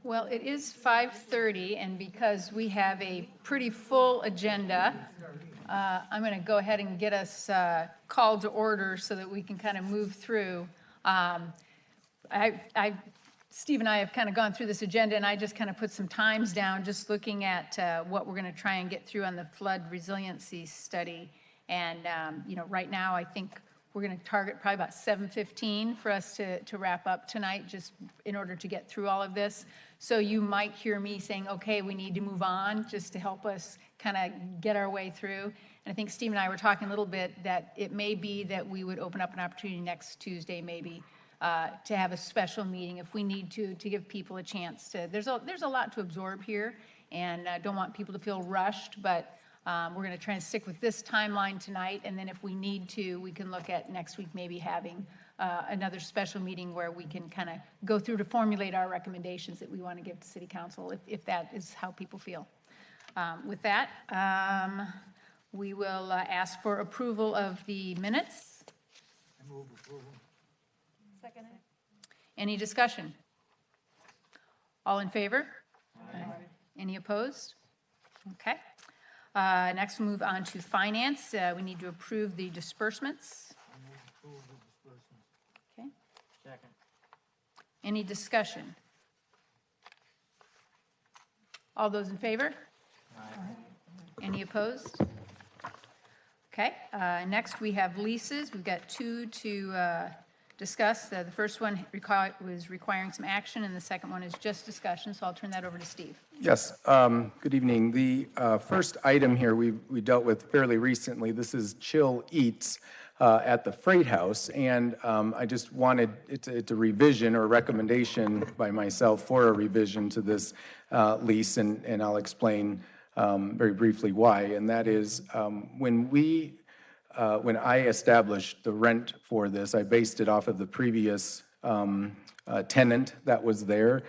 Well, it is 5:30, and because we have a pretty full agenda, I'm going to go ahead and get us called to order so that we can kind of move through. Steve and I have kind of gone through this agenda, and I just kind of put some times down, just looking at what we're going to try and get through on the flood resiliency study. And, right now, I think we're going to target probably about 7:15 for us to wrap up tonight, just in order to get through all of this. So you might hear me saying, okay, we need to move on, just to help us kind of get our way through. And I think Steve and I were talking a little bit that it may be that we would open up an opportunity next Tuesday, maybe, to have a special meeting if we need to give people a chance to. There's a lot to absorb here, and I don't want people to feel rushed, but we're going to try and stick with this timeline tonight, and then if we need to, we can look at next week maybe having another special meeting where we can kind of go through to formulate our recommendations that we want to give to City Council, if that is how people feel. With that, we will ask for approval of the minutes. I move approval. Second. Any discussion? All in favor? Aye. Any opposed? Okay. Next, we'll move on to finance. We need to approve the disbursements. I move approval of disbursements. Okay. Second. Any discussion? All those in favor? Aye. Any opposed? Okay. Next, we have leases. We've got two to discuss. The first one was requiring some action, and the second one is just discussion. So I'll turn that over to Steve. Yes, good evening. The first item here we dealt with fairly recently. This is Chill Eats at the Freight House, and I just wanted, it's a revision or recommendation by myself for a revision to this lease, and I'll explain very briefly why. And that is when I established the rent for this, I based it off of the previous tenant that was there.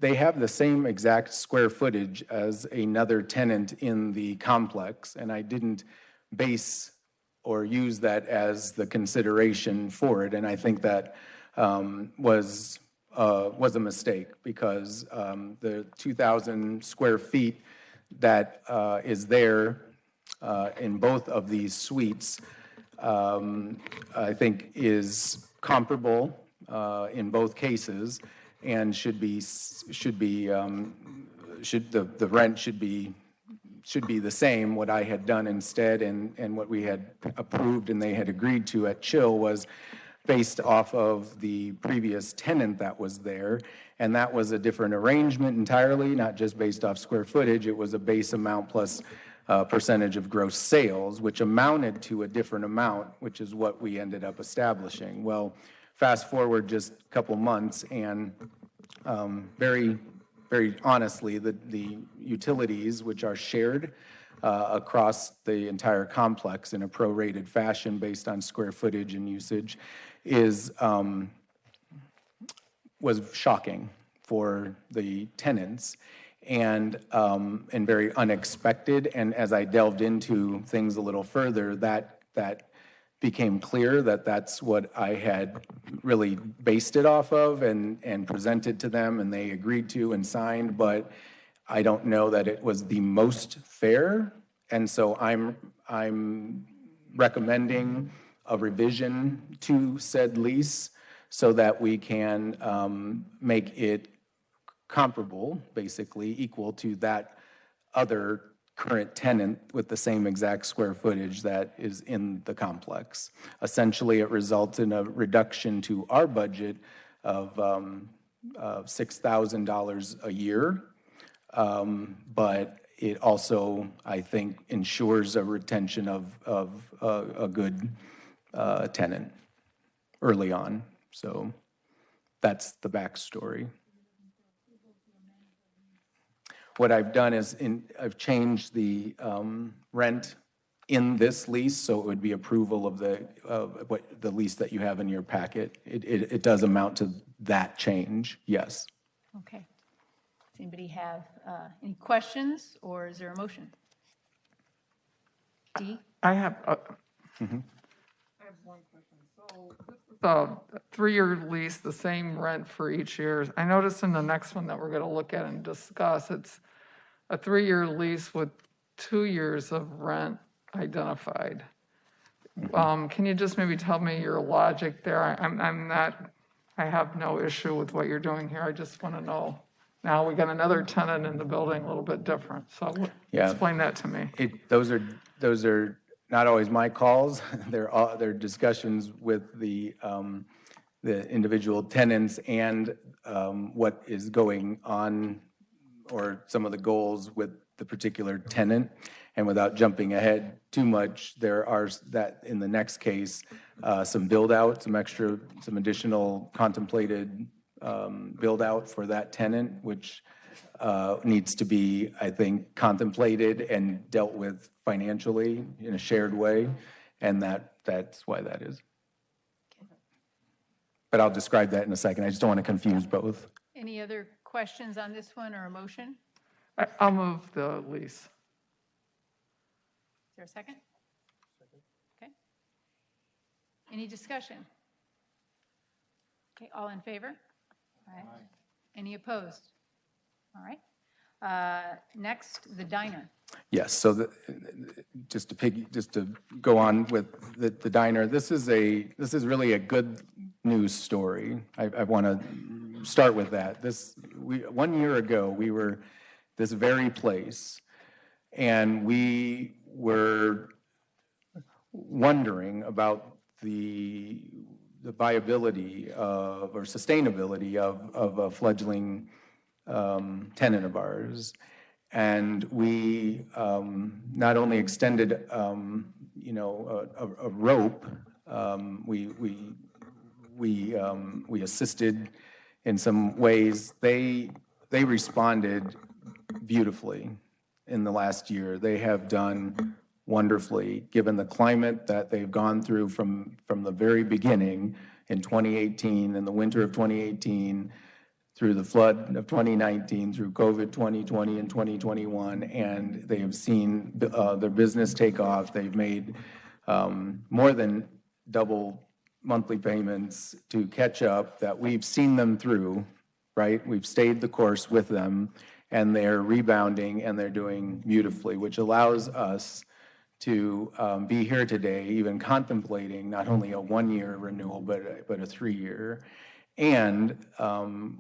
They have the same exact square footage as another tenant in the complex, and I didn't base or use that as the consideration for it. And I think that was a mistake, because the 2,000 square feet that is there in both of these suites, I think is comparable in both cases, and the rent should be the same. What I had done instead, and what we had approved and they had agreed to at Chill, was based off of the previous tenant that was there, and that was a different arrangement entirely, not just based off square footage. It was a base amount plus percentage of gross sales, which amounted to a different amount, which is what we ended up establishing. Well, fast forward just a couple months, and very, very honestly, the utilities, which are shared across the entire complex in a prorated fashion based on square footage and usage, was shocking for the tenants, and very unexpected. And as I delved into things a little further, that became clear that that's what I had really based it off of and presented to them, and they agreed to and signed. But I don't know that it was the most fair, and so I'm recommending a revision to said lease so that we can make it comparable, basically equal to that other current tenant with the same exact square footage that is in the complex. Essentially, it results in a reduction to our budget of $6,000 a year, but it also, I think, ensures a retention of a good tenant early on. So that's the backstory. What I've done is I've changed the rent in this lease, so it would be approval of the lease that you have in your packet. It does amount to that change, yes. Okay. Does anybody have any questions, or is there a motion? Dee? I have I have one question. So The 3-year lease, the same rent for each year. I noticed in the next one that we're going to look at and discuss, it's a 3-year lease with 2 years of rent identified. Can you just maybe tell me your logic there? I'm not, I have no issue with what you're doing here. I just want to know. Now we got another tenant in the building, a little bit different. So Yeah. explain that to me. Those are not always my calls. They're discussions with the individual tenants and what is going on or some of the goals with the particular tenant. And without jumping ahead too much, there are that in the next case, some build out, some additional contemplated build out for that tenant, which needs to be, I think, contemplated and dealt with financially in a shared way. And that's why that is. But I'll describe that in a second. I just don't want to confuse both. Any other questions on this one or a motion? I'll move the lease. Is there a second? Okay. Any discussion? Okay, all in favor? Aye. Any opposed? All right. Next, the diner. Yes, so just to go on with the diner, this is really a good news story. I want to start with that. 1 year ago, we were this very place, and we were wondering about the viability of or sustainability of a fledgling tenant of ours. And we not only extended, a rope, we assisted in some ways. They responded beautifully in the last year. They have done wonderfully, given the climate that they've gone through from the very beginning in 2018, in the winter of 2018, through the flood of 2019, through COVID 2020 and 2021, and they have seen their business take off. They've made more than double monthly payments to catch up that we've seen them through, right? We've stayed the course with them, and they're rebounding, and they're doing beautifully, which allows us to be here today, even contemplating not only a 1-year renewal, but a 3-year. And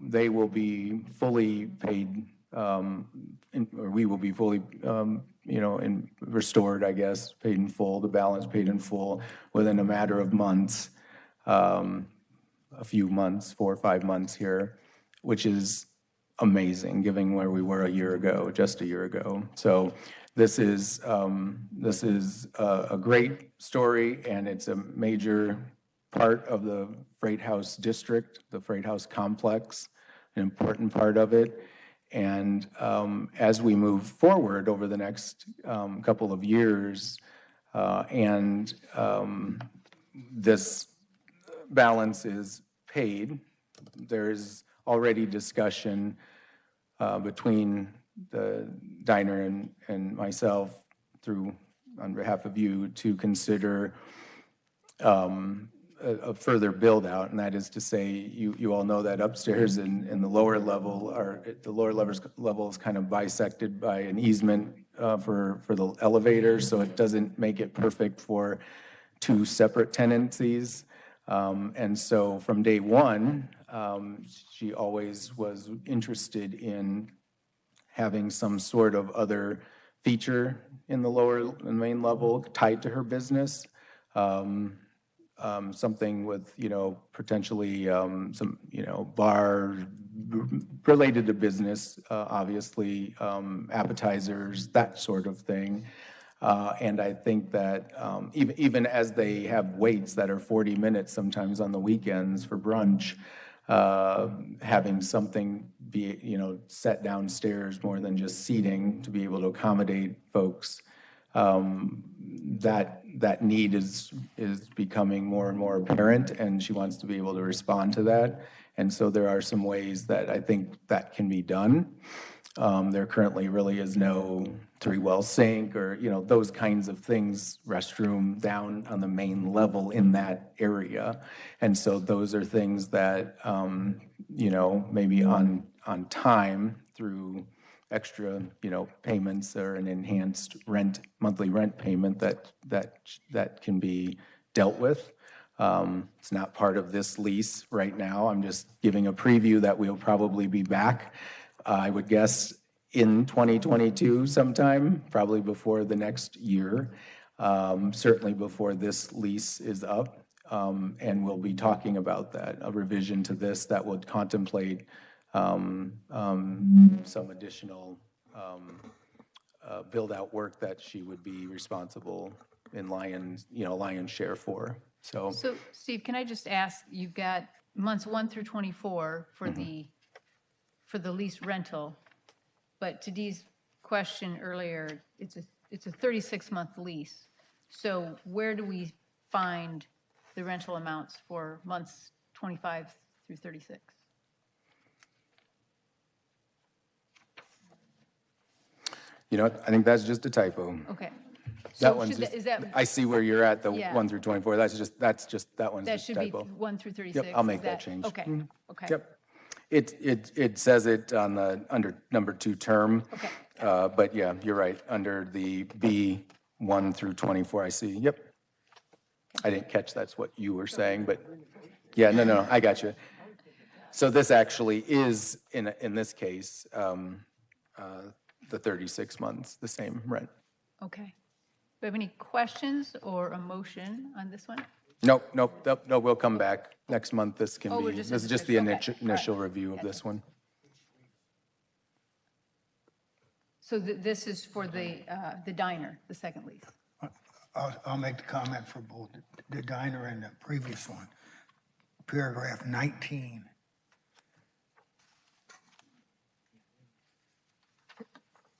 they will be fully paid, or we will be fully, restored, I guess, paid in full, the balance paid in full within a matter of months, a few months, 4 or 5 months here, which is amazing, given where we were just a year ago. So this is a great story, and it's a major part of the Freight House district, the Freight House complex, an important part of it. And as we move forward over the next couple of years, and this balance is paid, there's already discussion between the diner and myself on behalf of you to consider a further build out, and that is to say, you all know that upstairs in the lower level level is kind of bisected by an easement for the elevator, so it doesn't make it perfect for 2 separate tenancies. And so from day one, she always was interested in having some sort of other feature in the main level tied to her business. Something with, potentially some, bar related to business, obviously, appetizers, that sort of thing. And I think that even as they have waits that are 40 minutes sometimes on the weekends for brunch, having something be, set downstairs more than just seating to be able to accommodate folks, that need is becoming more and more apparent, and she wants to be able to respond to that. And so there are some ways that I think that can be done. There currently really is no three-well sink or, those kinds of things, restroom down on the main level in that area. And so those are things that, maybe on time through extra, payments or an enhanced monthly rent payment that can be dealt with. It's not part of this lease right now. I'm just giving a preview that we'll probably be back, I would guess, in 2022 sometime, probably before the next year, certainly before this lease is up. And we'll be talking about that, a revision to this that would contemplate some additional build-out work that she would be responsible in lion's share for. So, Steve, can I just ask, you've got months 1 through 24 for the lease rental, but to Dee's question earlier, it's a 36-month lease. So where do we find the rental amounts for months 25 through 36? you know what, I think that's just a typo. Okay. That So one's should just, is that, I see where you're at, the Yeah. 1 through 24. That one's that just a should be typo. 1 through 36? Yep, I'll Is make that change. Okay, okay. Yep. It says it on the, under number 2 term. Okay. But yeah, you're right, under the B 1 through 24, I see, yep. I didn't catch that's what you were saying, but, yeah, no, I got you. So this actually is, in this case, the 36 months, the same rent. Okay. Do we have any questions or a motion on this one? Nope, we'll come back next month. This can Oh, we're be, just this in is just the discussion. Okay, all right. initial review of this one. So this is for the diner, the second lease? I'll make the comment for both the diner and the previous one. Paragraph 19.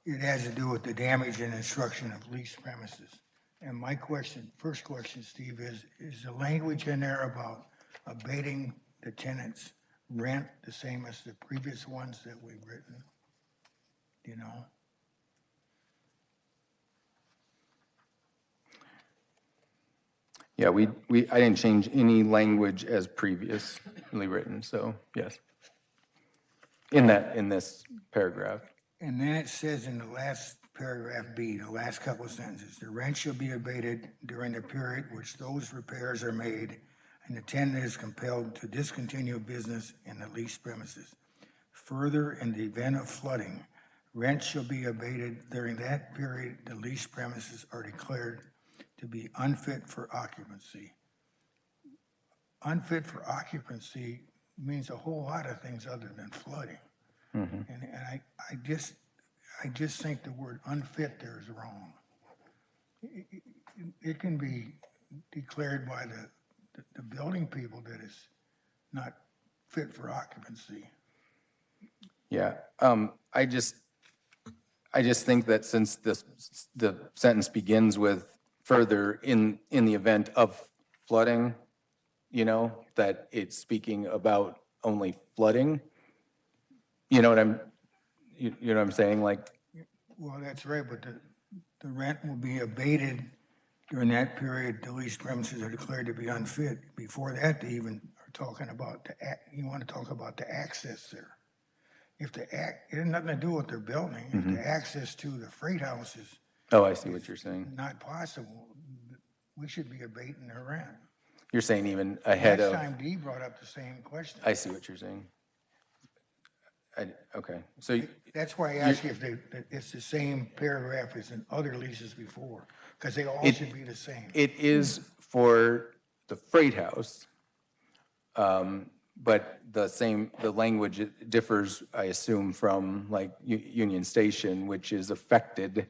It has to do with the damage and destruction of leased premises. And my first question, Steve, is the language in there about abating the tenant's rent the same as the previous ones that we've written? Do you know? Yeah, I didn't change any language as previously written, so yes. In this paragraph. And then it says in the last paragraph B, the last couple of sentences, the rent shall be abated during the period which those repairs are made and the tenant is compelled to discontinue business in the leased premises. Further, in the event of flooding, rent shall be abated during that period the leased premises are declared to be unfit for occupancy. Unfit for occupancy means a whole lot of things other than flooding. And I just think the word unfit there is wrong. It can be declared by the building people that it's not fit for occupancy. Yeah, I just think that since the sentence begins with further in the event of flooding, that it's speaking about only flooding. You know what I'm saying? Like, Well, that's right, but the rent will be abated during that period. The leased premises are declared to be unfit. Before that, they even are talking about you want to talk about the access there. If it has nothing to do with their building, if the access to the freight house is oh, I see what you're saying. not possible, we should be abating their rent. You're saying even ahead of. Last time Dee brought up the same question. I see what you're saying. Okay, so That's why I asked you if it's the same paragraph as in other leases before, because they all should be the same. it is for the freight house, but the language differs, I assume, from like Union Station, which is affected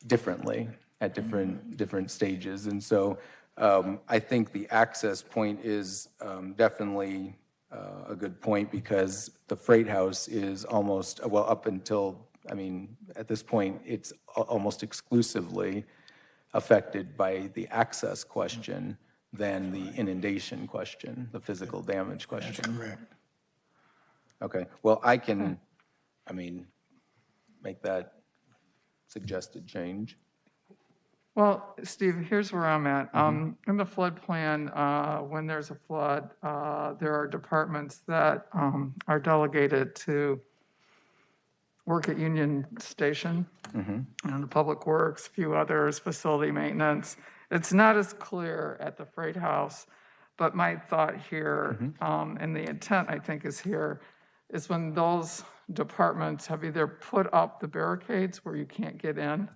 differently at different stages. And so I think the access point is definitely a good point, because the freight house is almost, well, up until, at this point, it's almost exclusively affected by the access question than the inundation question, the physical damage question. That's correct. Okay, well, I can, I mean, make that suggested change. Well, Steve, here's where I'm at. In the flood plan, when there's a flood, there are departments that are delegated to work at Union Station, and the Public Works, a few others, facility maintenance. It's not as clear at the Freight House, but my thought here, and the intent, I think, is here, is when those departments have either put up the barricades where you can't get in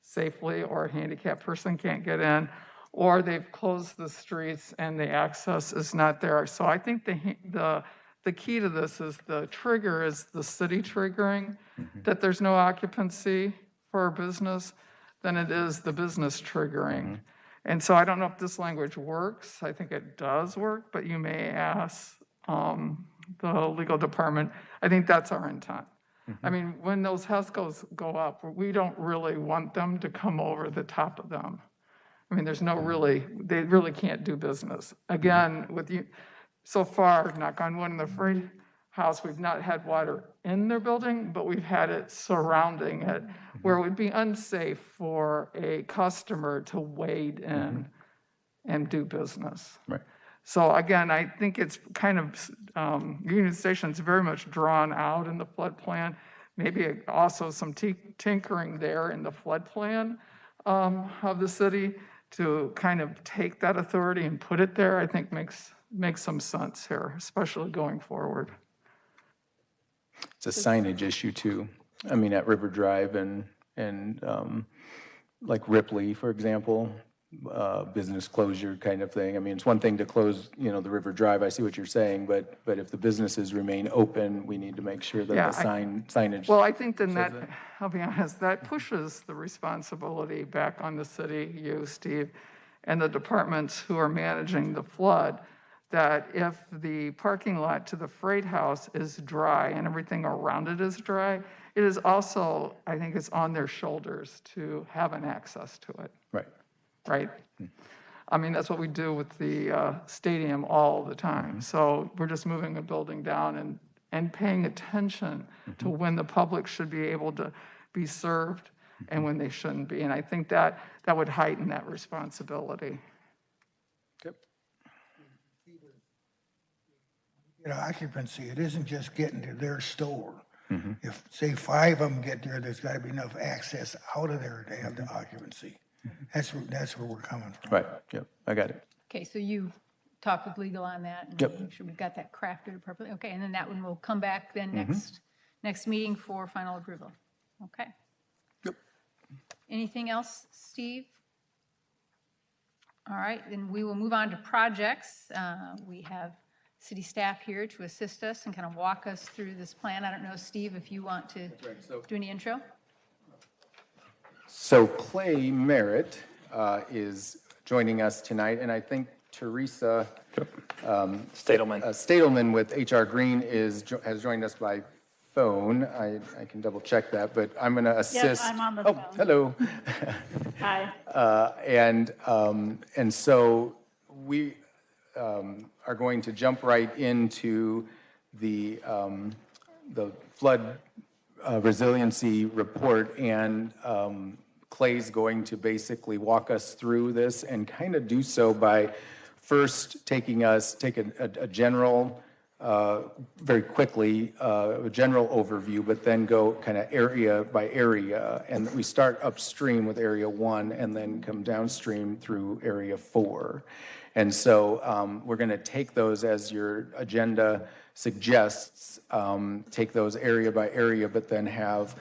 safely, or a handicapped person can't get in, or they've closed the streets and the access is not there. So I think the key to this is the trigger is the city triggering, that there's no occupancy for a business, than it is the business triggering. And so I don't know if this language works. I think it does work, but you may ask the legal department. I think that's our intent. I mean, when those HESCOs go up, we don't really want them to come over the top of them. I mean, there's no really, they really can't do business. Again, with you, so far, knock on wood, in the Freight House, we've not had water in their building, but we've had it surrounding it, where it would be unsafe for a customer to wade in and do business. Right. So again, I think it's kind of, Union Station's very much drawn out in the flood plan. Maybe also some tinkering there in the flood plan of the city to kind of take that authority and put it there, I think makes some sense here, especially going forward. It's a signage issue too. I mean, at River Drive and like Ripley, for example, business closure kind of thing. I mean, it's one thing to close, the River Drive. I see what you're saying, but if the businesses remain open, we need to make sure that Yeah, the signage. Well, I think then that, I'll be honest, that pushes the responsibility back on the city, you, Steve, and the departments who are managing the flood, that if the parking lot to the Freight House is dry and everything around it is dry, it is also, I think it's on their shoulders to have an access to it. Right? I mean, that's what we do with the stadium all the time. So we're just moving a building down and paying attention to when the public should be able to be served and when they shouldn't be. And I think that would heighten that responsibility. Yep. Occupancy, it isn't just getting to their store. If, say, 5 of them get there, there's got to be enough access out of there to have the occupancy. That's where we're coming from. Right, yep, I got it. Okay, so you talk with legal on that and Yep. make sure we've got that crafted appropriately. Okay, and then that one will come back then next meeting for final approval. Okay. Yep. Anything else, Steve? All right, then we will move on to projects. We have city staff here to assist us and kind of walk us through this plan. I don't know, Steve, if you want to do any intro? So Clay Merritt is joining us tonight, and I think Teresa Stadelman with HR Green has joined us by phone. I can double check that, but I'm going to assist. Yes, I'm on the phone. Hello. Hi. And so we are going to jump right into the flood resiliency report, and Clay's going to basically walk us through this and kind of do so by first take a general, very quickly, a general overview, but then go kind of area by area. And we start upstream with area 1 and then come downstream through area 4. And so we're going to take those as your agenda suggests, take those area by area, but then have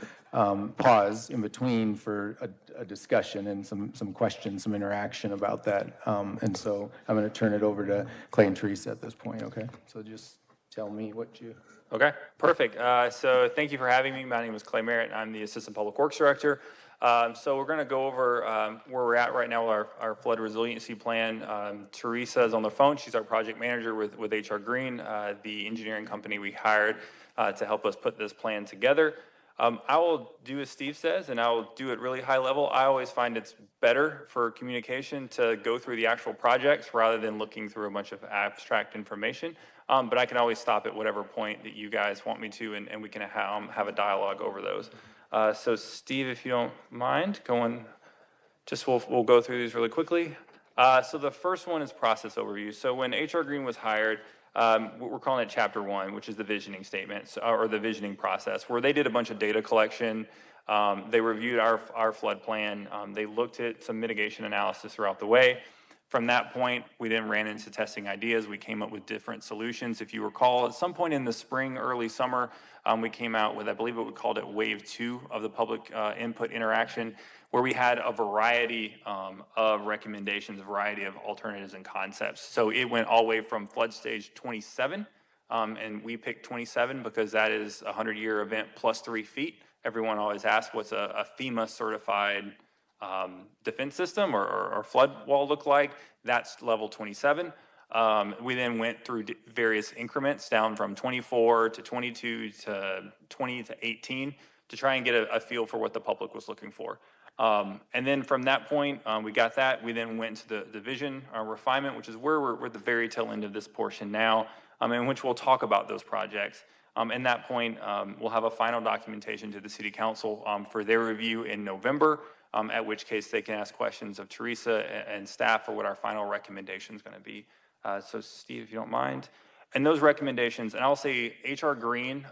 pause in between for a discussion and some questions, some interaction about that. And so I'm going to turn it over to Clay and Teresa at this point, okay? So just tell me what you... Okay, perfect. So thank you for having me. My name is Clay Merritt. I'm the Assistant Public Works Director. So we're going to go over where we're at right now with our flood resiliency plan. Teresa is on the phone. She's our project manager with HR Green, the engineering company we hired to help us put this plan together. I will do as Steve says, and I will do it really high level. I always find it's better for communication to go through the actual projects rather than looking through a bunch of abstract information. But I can always stop at whatever point that you guys want me to, and we can have a dialogue over those. So Steve, if you don't mind, we'll go through these really quickly. So the first one is process overview. So when HR Green was hired, we're calling it Chapter 1, which is the visioning statement, or the visioning process, where they did a bunch of data collection. They reviewed our flood plan. They looked at some mitigation analysis throughout the way. From that point, we then ran into testing ideas. We came up with different solutions. If you recall, at some point in the spring, early summer, we came out with, I believe we called it Wave 2 of the public input interaction, where we had a variety of recommendations, a variety of alternatives and concepts. So it went all the way from flood stage 27, and we picked 27 because that is a 100-year event plus 3 feet. Everyone always asks, what's a FEMA certified defense system or flood wall look like? That's level 27. We then went through various increments down from 24 to 22 to 20 to 18 to try and get a feel for what the public was looking for. And then from that point, we got that. We then went to the vision refinement, which is where we're at the very tail end of this portion now, in which we'll talk about those projects. At that point, we'll have a final documentation to the City Council for their review in November, at which case they can ask questions of Teresa and staff for what our final recommendation is going to be. So Steve, if you don't mind. And those recommendations, and I'll say HR Green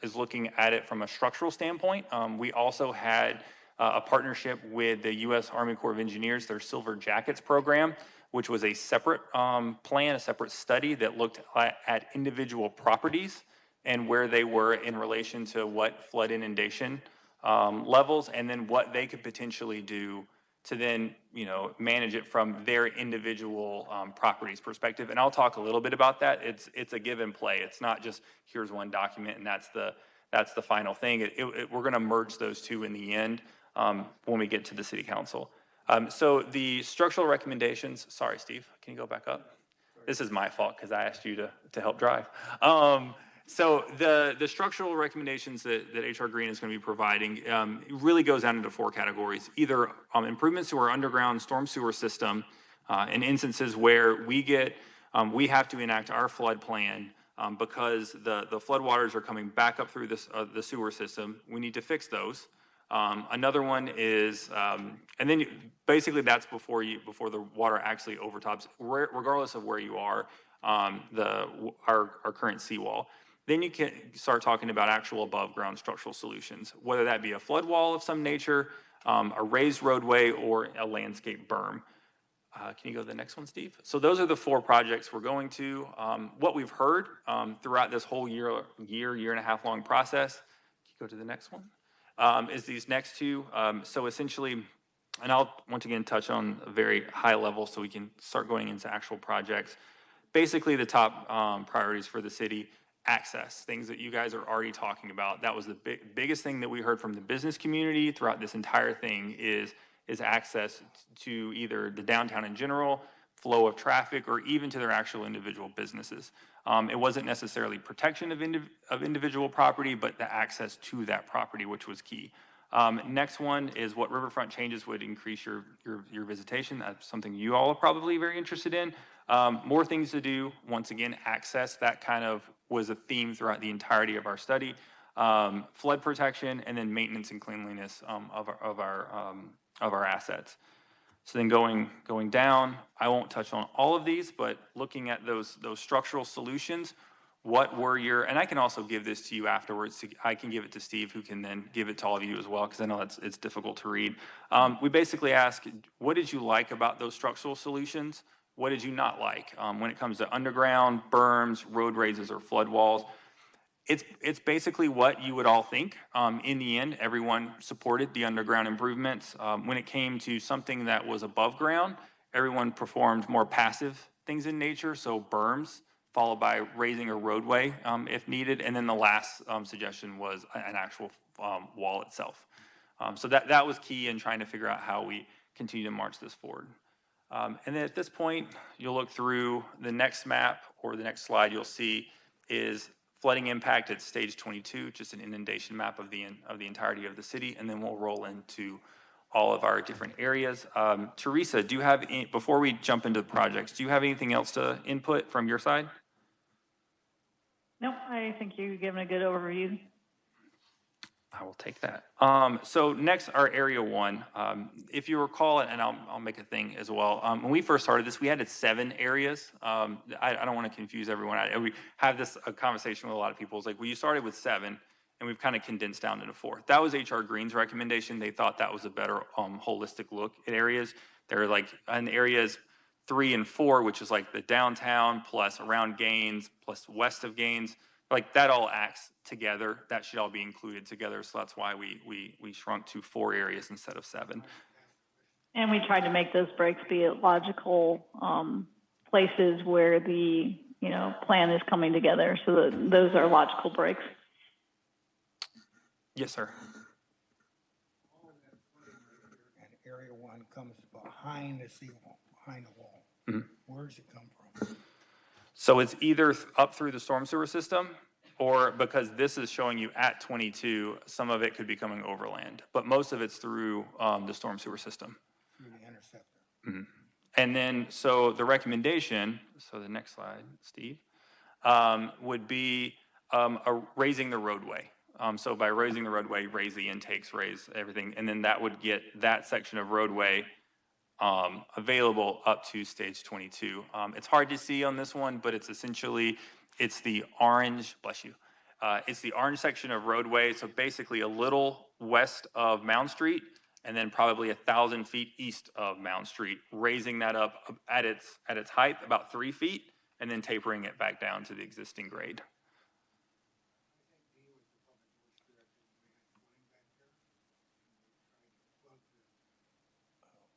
is looking at it from a structural standpoint. We also had a partnership with the U.S. Army Corps of Engineers, their Silver Jackets program, which was a separate plan, a separate study that looked at individual properties and where they were in relation to what flood inundation levels, and then what they could potentially do to then, manage it from their individual properties perspective. And I'll talk a little bit about that. It's a give and play. It's not just here's one document and that's the final thing. We're going to merge those two in the end when we get to the City Council. So the structural recommendations. Sorry, Steve. Can you go back up? This is my fault because I asked you to help drive. So the structural recommendations that HR Green is going to be providing really goes down into 4 categories. Either improvements to our underground storm sewer system in instances where we have to enact our flood plan because the flood waters are coming back up through the sewer system. We need to fix those. Another one is, and then basically that's before the water actually overtops, regardless of where you are, our current seawall. Then you can start talking about actual above ground structural solutions, whether that be a flood wall of some nature, a raised roadway, or a landscape berm. Can you go to the next one, Steve? So those are the 4 projects we're going to. What we've heard throughout this whole year and a half long process, can you go to the next one, is these next 2. So essentially, and I'll once again touch on a very high level so we can start going into actual projects. Basically, the top priorities for the city: access, things that you guys are already talking about. That was the biggest thing that we heard from the business community throughout this entire thing is access to either the downtown in general, flow of traffic, or even to their actual individual businesses. It wasn't necessarily protection of individual property, but the access to that property, which was key. Next one is what Riverfront changes would increase your visitation. That's something you all are probably very interested in. More things to do. Once again, access, that kind of was a theme throughout the entirety of our study. Flood protection, and then maintenance and cleanliness of our assets. So then going down, I won't touch on all of these, but looking at those structural solutions, what were and I can also give this to you afterwards. I can give it to Steve, who can then give it to all of you as well, because I know it's difficult to read. We basically ask, what did you like about those structural solutions? What did you not like when it comes to underground, berms, road raises, or flood walls? It's basically what you would all think. In the end, everyone supported the underground improvements. When it came to something that was above ground, everyone performed more passive things in nature, so berms, followed by raising a roadway if needed, and then the last suggestion was an actual wall itself. So that was key in trying to figure out how we continue to march this forward. And then at this point, you'll look through the next map or the next slide you'll see is flooding impact at stage 22, just an inundation map of the entirety of the city, and then we'll roll into all of our different areas. Teresa, do you have, before we jump into the projects, do you have anything else to input from your side? Nope, I think you've given a good overview. I will take that. So next, our area one. If you recall, and I'll make a thing as well. When we first started this, we had 7 areas. I don't want to confuse everyone. We have this a conversation with a lot of people. It's like, well, you started with 7, and we've kind of condensed down into 4. That was HR Green's recommendation. They thought that was a better holistic look at areas. They're like in areas 3 and 4, which is like the downtown plus around Gaines plus west of Gaines. Like that all acts together. That should all be included together. So that's why we shrunk to 4 areas instead of 7. And we tried to make those breaks be at logical places where the, plan is coming together. So that those are logical breaks. Yes, sir. And area 1 comes behind the seawall, behind the wall. Where does it come from? So it's either up through the storm sewer system, or because this is showing you at 22, some of it could be coming overland, but most of it's through the storm sewer system. Through the interceptor. And then, so the recommendation, so the next slide, Steve, would be raising the roadway. So by raising the roadway, raise the intakes, raise everything, and then that would get that section of roadway available up to stage 22. It's hard to see on this one, but it's essentially, it's the orange, bless you, it's the orange section of roadway, so basically a little west of Mound Street, and then probably 1,000 feet east of Mound Street, raising that up at its height, about 3 feet, and then tapering it back down to the existing grade.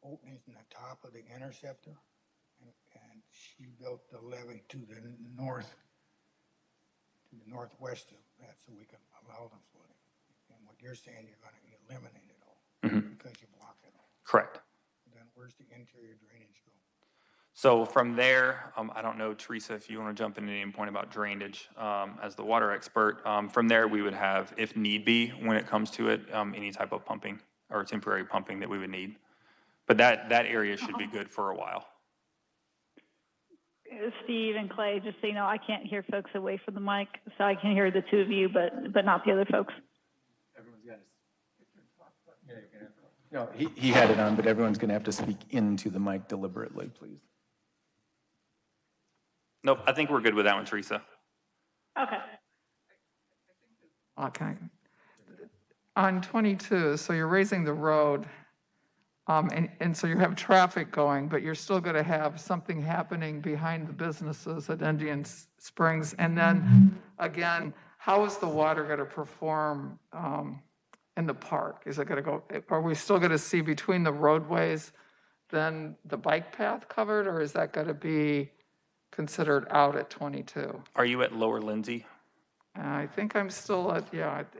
Openings in the top of the interceptor, and she built the levee to the northwest of that, so we can allow the flooding. And what you're saying, you're going to eliminate it all because you block it all. Correct. Then where's the interior drainage go? So from there, I don't know, Teresa, if you want to jump in at any point about drainage as the water expert. From there, we would have, if need be, when it comes to it, any type of pumping or temporary pumping that we would need. But that area should be good for a while. Steve and Clay, just so you know, I can't hear folks away from the mic, so I can hear the two of you, but not the other folks. Everyone's got no, he had it on, but everyone's going to have to speak into the mic deliberately, please. Nope, I think we're good with that one, Teresa. Okay. Okay. On 22, so you're raising the road, and so you have traffic going, but you're still going to have something happening behind the businesses at Indian Springs. And then, again, how is the water going to perform in the park? Is it going to go, are we still going to see between the roadways then the bike path covered, or is that going to be considered out at 22? Are you at Lower Lindsay? I think I'm still at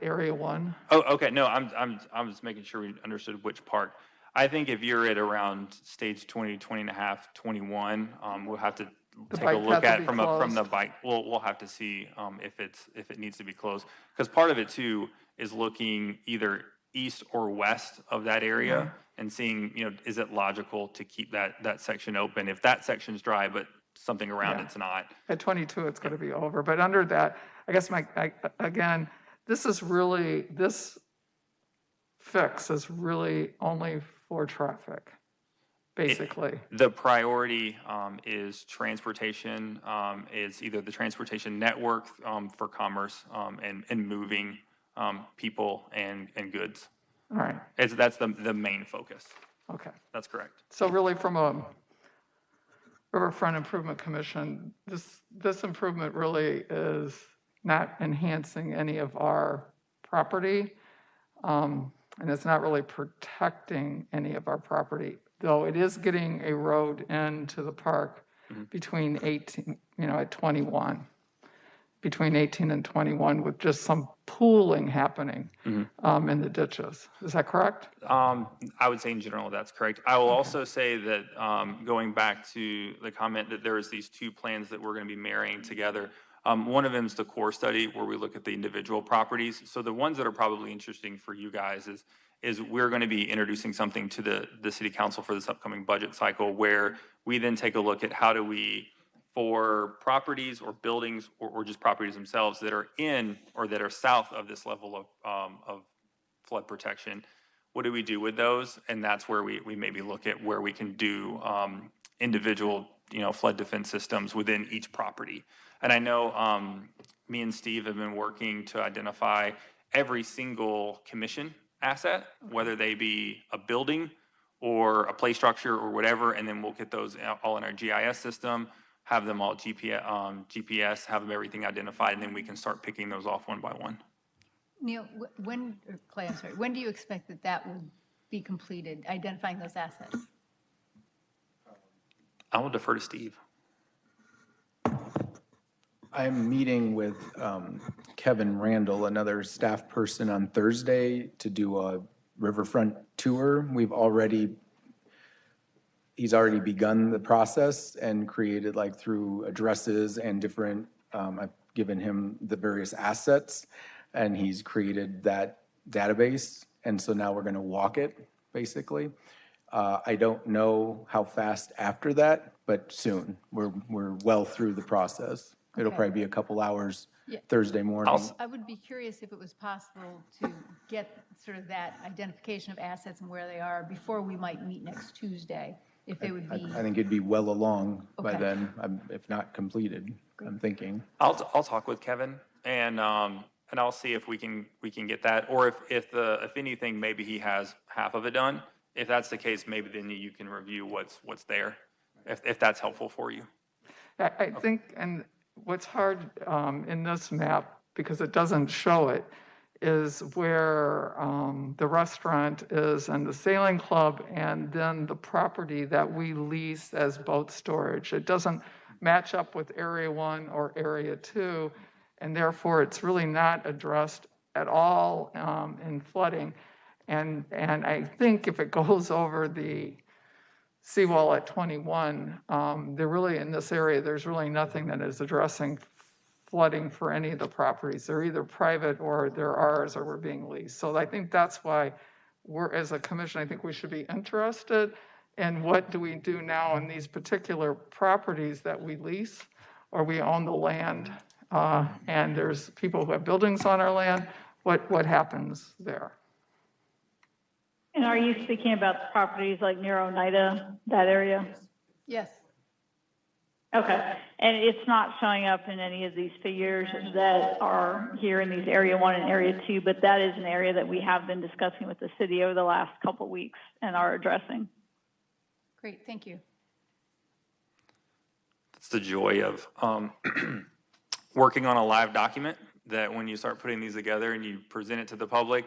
area 1. Oh, okay. No, I'm just making sure we understood which part. I think if you're at around stage 20, 20 and a half, 21, we'll have to take a bike look path at will be from the closed. bike. We'll have to see if it needs to be closed, because part of it too is looking either east or west of that area and seeing, is it logical to keep that section open? If that section's dry, but something around it's not. At 22, it's going to be over. But under that, I guess again, this fix is really only for traffic, basically. The priority is transportation, is either the transportation network for commerce and moving people and goods. All right, That's the main focus. okay. That's correct. So really from a Riverfront Improvement Commission, this improvement really is not enhancing any of our property. And it's not really protecting any of our property, though it is getting a road into the park between 18, at 21, between 18 and 21 with just some pooling happening in the ditches. Is that correct? I would say in general, that's correct. I will also say that going back to the comment that there's these 2 plans that we're going to be marrying together. One of them is the core study where we look at the individual properties. So the ones that are probably interesting for you guys is we're going to be introducing something to the city council for this upcoming budget cycle where we then take a look at how do we for properties or buildings or just properties themselves that are in or that are south of this level of flood protection. What do we do with those? And that's where we maybe look at where we can do individual, flood defense systems within each property. And I know me and Steve have been working to identify every single commission asset, whether they be a building or a play structure or whatever, and then we'll get those all in our GIS system, have them all GPS, have them everything identified, and then we can start picking those off one by one. Neil, Clay, I'm sorry, when do you expect that will be completed, identifying those assets? I will defer to Steve. I'm meeting with Kevin Randall, another staff person, on Thursday to do a Riverfront tour. He's already begun the process and created, like, through addresses and different, I've given him the various assets, and he's created that database. And so now we're going to walk it, basically. I don't know how fast after that, but soon. We're well through the process. It'll Okay. probably be a couple hours Yeah. Thursday morning. I would be curious if it was possible to get sort of that identification of assets and where they are before we might meet next Tuesday, if they would be. I think it'd be well along by Okay. then, if not completed, I'm thinking. I'll talk with Kevin and I'll see if we can get that, or if anything, maybe he has half of it done. If that's the case, maybe then you can review what's there, if that's helpful for you. I think, and what's hard in this map, because it doesn't show it, is where the restaurant is and the sailing club, and then the property that we lease as boat storage. It doesn't match up with Area 1 or Area 2, and therefore it's really not addressed at all in flooding. And I think if it goes over the seawall at 21, they're really, in this area, there's really nothing that is addressing flooding for any of the properties. They're either private or they're ours or we're being leased. So I think that's why we're, as a commission, I think we should be interested in what do we do now in these particular properties that we lease or we own the land, and there's people who have buildings on our land, what happens there? And are you speaking about the properties like near Oneida, that area? Yes. Okay, and it's not showing up in any of these figures that are here in these Area 1 and Area 2, but that is an area that we have been discussing with the city over the last couple of weeks and are addressing. Great, thank you. That's the joy of working on a live document, that when you start putting these together and you present it to the public,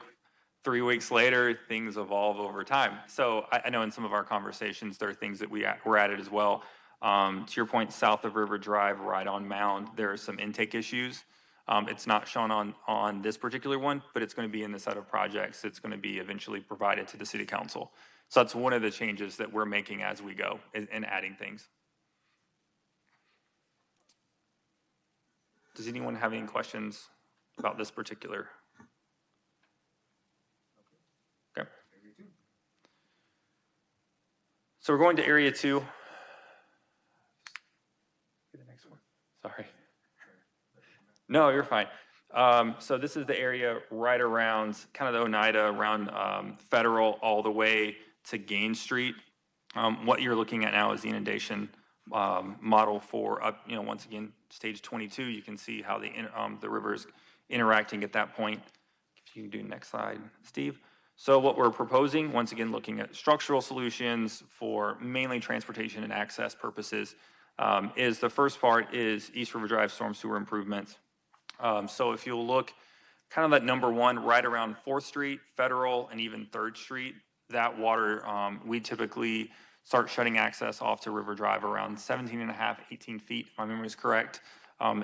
3 weeks later, things evolve over time. So I know in some of our conversations, there are things that were added as well. To your point, south of River Drive, right on Mound, there are some intake issues. It's not shown on this particular one, but it's going to be in the set of projects. It's going to be eventually provided to the city council. So that's one of the changes that we're making as we go in adding things. Does anyone have any questions about this particular? Okay. So we're going to Area 2. The next one. Sorry. No, you're fine. So this is the area right around kind of the Oneida, around Federal, all the way to Gain Street. What you're looking at now is the inundation model for up, once again, stage 22. You can see how the river is interacting at that point. If you can do next slide, Steve. So what we're proposing, once again, looking at structural solutions for mainly transportation and access purposes, is the first part is East River Drive storm sewer improvements. So if you'll look kind of that number one right around 4th Street, Federal, and even 3rd Street, that water, we typically start shutting access off to River Drive around 17.5, 18 feet, if my memory is correct.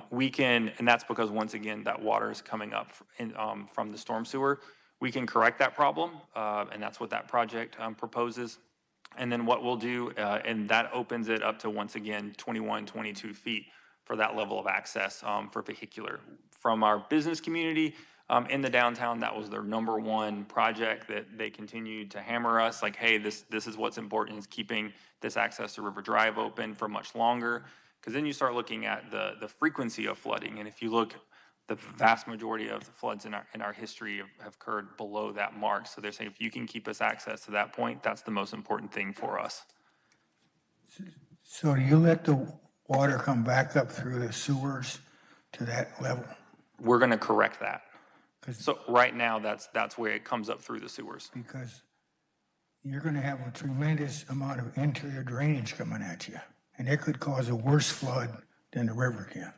We can, and that's because once again, that water is coming up from the storm sewer. We can correct that problem, and that's what that project proposes. And then what we'll do, and that opens it up to, once again, 21, 22 feet for that level of access for vehicular. From our business community in the downtown, that was their number one project that they continued to hammer us, like, hey, this is what's important, is keeping this access to River Drive open for much longer, Because then you start looking at the frequency of flooding. And if you look, the vast majority of the floods in our history have occurred below that mark. So they're saying if you can keep us access to that point, that's the most important thing for us. So do you let the water come back up through the sewers to that level? We're going to correct that. So right now, that's where it comes up through the sewers. Because you're going to have a tremendous amount of interior drainage coming at you, and it could cause a worse flood than the river can.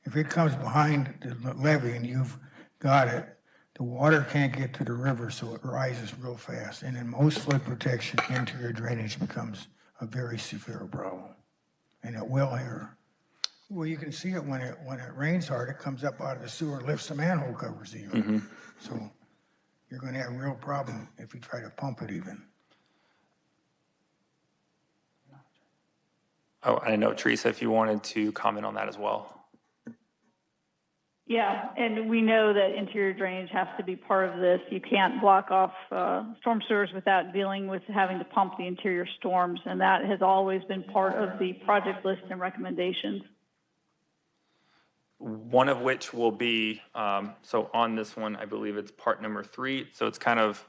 If it comes behind the levee and you've got it, the water can't get to the river, so it rises real fast. And in most flood protection, interior drainage becomes a very severe problem, and it will here. Well, you can see it when it rains hard. It comes up out of the sewer and lifts the manhole covers even. So you're going to have a real problem if you try to pump it even. Oh, I know, Teresa, if you wanted to comment on that as well. Yeah, and we know that interior drainage has to be part of this. You can't block off storm sewers without dealing with having to pump the interior storms, and that has always been part of the project list and recommendations. One of which will be, so on this one, I believe it's part number 3, so it's kind of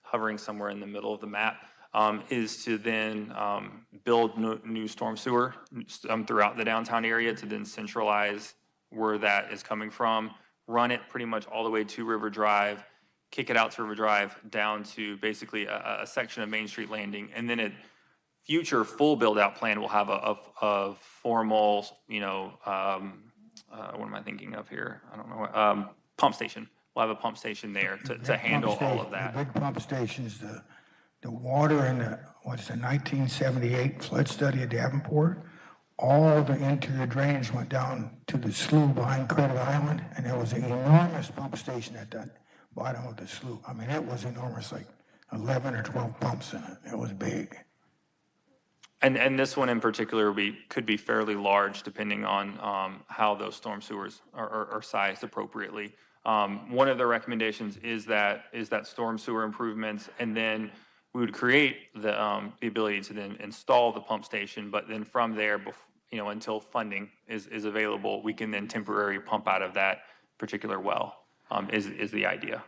hovering somewhere in the middle of the map, is to then build new storm sewer throughout the downtown area to then centralize where that is coming from, run it pretty much all the way to River Drive, kick it out to River Drive down to basically a section of Main Street Landing, and then a future full build-out plan will have a formal, what am I thinking of here? I don't know. Pump station. We'll have a pump station there to handle all of that. The big pump stations, the water in the 1978 flood study at Davenport, all the interior drainage went down to the slough behind Credit Island, and there was an enormous pump station at the bottom of the slough. I mean, it was enormous, like 11 or 12 pumps in it. It was big. And this one in particular could be fairly large depending on how those storm sewers are sized appropriately. One of the recommendations is that storm sewer improvements, and then we would create the ability to then install the pump station, but then from there, until funding is available, we can then temporarily pump out of that particular well, is the idea.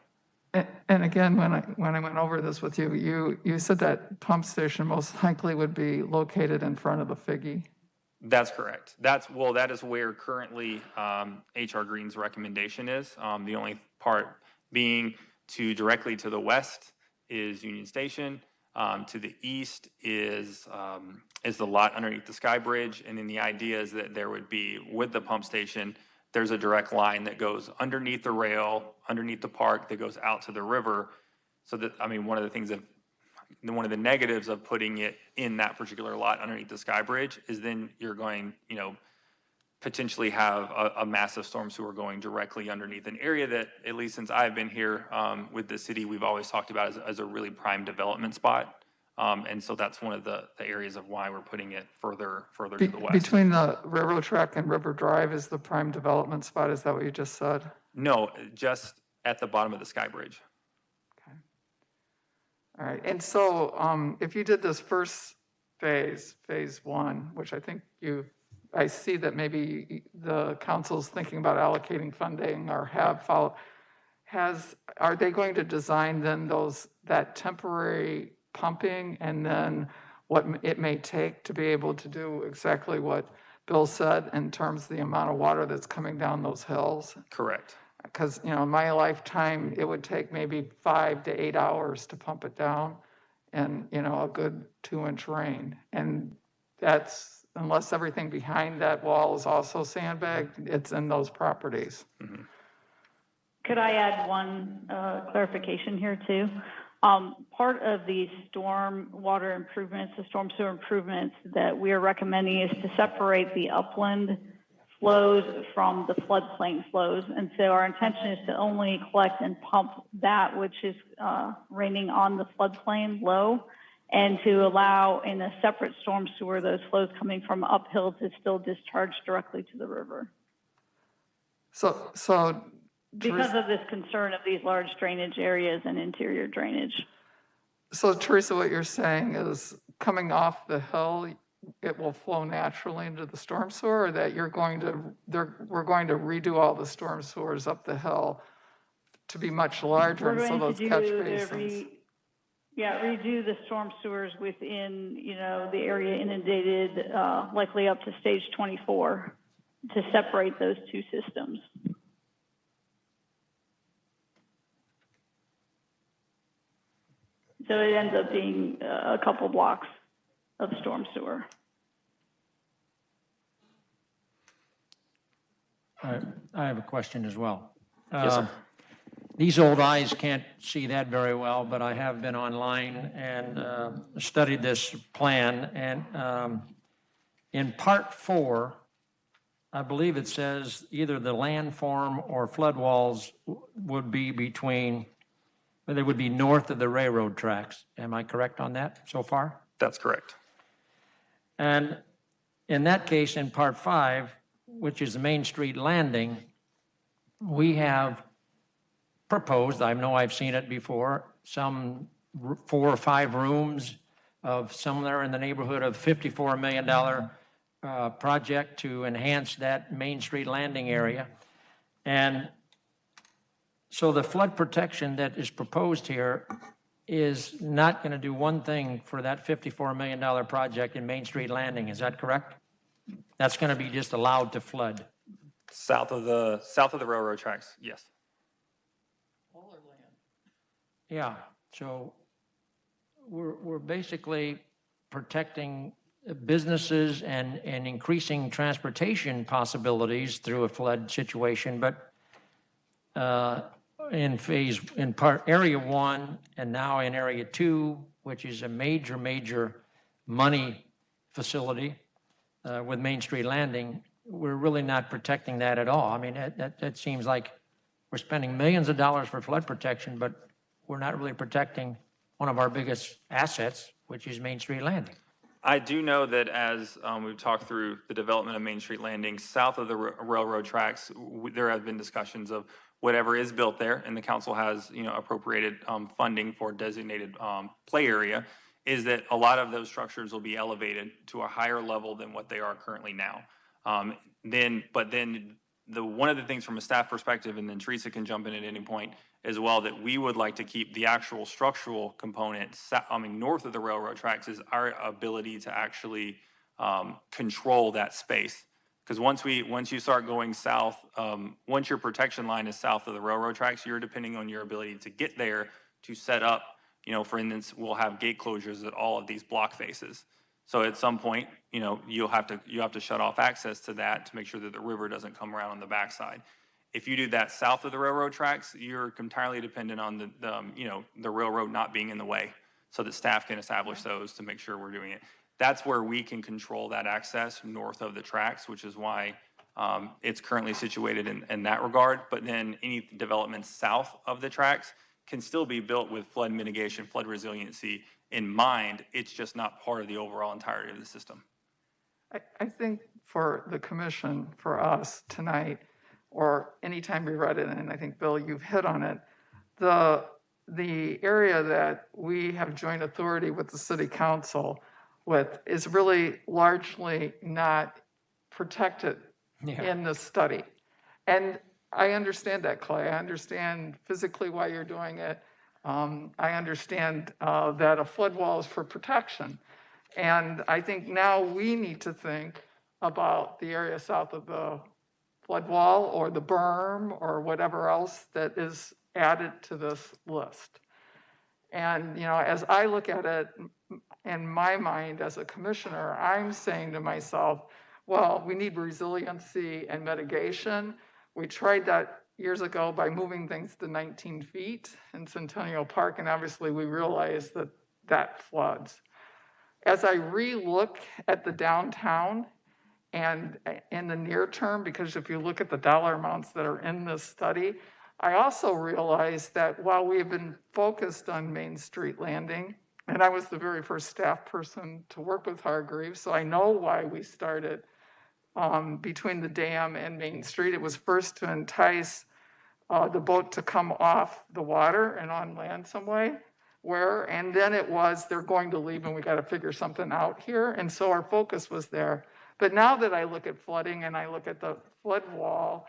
And again, when I went over this with you, you said that pump station most likely would be located in front of the Figgy. That's correct. That is where currently HR Green's recommendation is. The only part being directly to the west is Union Station. To the east is the lot underneath the Sky Bridge, and then the idea is that there would be, with the pump station, there's a direct line that goes underneath the rail, underneath the park, that goes out to the river. So that, one of the negatives of putting it in that particular lot underneath the Sky Bridge is then you're going, potentially have a massive storm sewer going directly underneath an area that, at least since I've been here with the city, we've always talked about as a really prime development spot. And so that's one of the areas of why we're putting it further to the west. Between the railroad track and River Drive is the prime development spot, is that what you just said? No, just at the bottom of the Sky Bridge. Okay. All right, and so if you did this first phase 1, which I see that maybe the council's thinking about allocating funding or have followed, are they going to design then that temporary pumping and then what it may take to be able to do exactly what Bill said in terms of the amount of water that's coming down those hills? Correct. Because, in my lifetime, it would take maybe 5 to 8 hours to pump it down and, a good 2-inch rain. And that's, unless everything behind that wall is also sandbagged, it's in those properties. Mm-hmm. Could I add one clarification here too? Part of the storm water improvements, the storm sewer improvements that we are recommending is to separate the upland flows from the floodplain flows. And so our intention is to only collect and pump that which is raining on the floodplain low, and to allow in a separate storm sewer those flows coming from uphill to still discharge directly to the river. So because of this concern of these large drainage areas and interior drainage. So Teresa, what you're saying is coming off the hill, it will flow naturally into the storm sewer, or that we're going to redo all the storm sewers up the hill to be much larger, We're and so going to those catch do basins? redo the storm sewers within, the area inundated, likely up to stage 24 to separate those two systems. So it ends up being a couple blocks of storm sewer. I have a question as well. Yes, sir. These old eyes can't see that very well, but I have been online and studied this plan. And in part 4, I believe it says either the landform or flood walls would be they would be north of the railroad tracks. Am I correct on that so far? That's correct. And in that case, in part 5, which is the Main Street landing, we have proposed, I know I've seen it before, some 4 or 5 rooms of somewhere in the neighborhood of $54 million project to enhance that Main Street landing area. And so the flood protection that is proposed here is not going to do one thing for that $54 million project in Main Street landing. Is that correct? That's going to be just allowed to flood. South of the railroad tracks, yes. Yeah, so we're basically protecting businesses and increasing transportation possibilities through a flood situation, but in area 1 and now in area 2, which is a major money facility with Main Street Landing, we're really not protecting that at all. I mean, that seems like we're spending millions of dollars for flood protection, but we're not really protecting one of our biggest assets, which is Main Street Landing. I do know that as we've talked through the development of Main Street Landing, south of the railroad tracks, there have been discussions of whatever is built there, and the council has, appropriated funding for designated play area, is that a lot of those structures will be elevated to a higher level than what they are currently now. One of the things from a staff perspective, and then Teresa can jump in at any point as well, that we would like to keep the actual structural component, north of the railroad tracks, is our ability to actually control that space. Because once you start going south, once your protection line is south of the railroad tracks, you're depending on your ability to get there to set up. For instance, we'll have gate closures at all of these block faces. So at some point, you have to shut off access to that to make sure that the river doesn't come around on the backside. If you do that south of the railroad tracks, you're entirely dependent on the railroad not being in the way, so that staff can establish those to make sure we're doing it. That's where we can control that access north of the tracks, which is why it's currently situated in that regard. But then any development south of the tracks can still be built with flood mitigation, flood resiliency in mind. It's just not part of the overall entirety of the system. I think for the commission, for us tonight, or anytime we read it, and I think, Bill, you've hit on it, the area that we have joint authority with the city council with is really largely not protected in the study. And I understand that, Clay. I understand physically why you're doing it. I understand that a flood wall is for protection. And I think now we need to think about the area south of the flood wall or the berm or whatever else that is added to this list. And, as I look at it in my mind as a commissioner, I'm saying to myself, well, we need resiliency and mitigation. We tried that years ago by moving things to 19 feet in Centennial Park, and obviously we realized that floods. As I re-look at the downtown and in the near term, because if you look at the dollar amounts that are in this study, I also realized that while we have been focused on Main Street Landing, and I was the very first staff person to work with Hargreaves, so I know why we started between the dam and Main Street. It was first to entice the boat to come off the water and on land some way. where, and then it was, they're going to leave and we got to figure something out here. And so our focus was there. But now that I look at flooding and I look at the flood wall,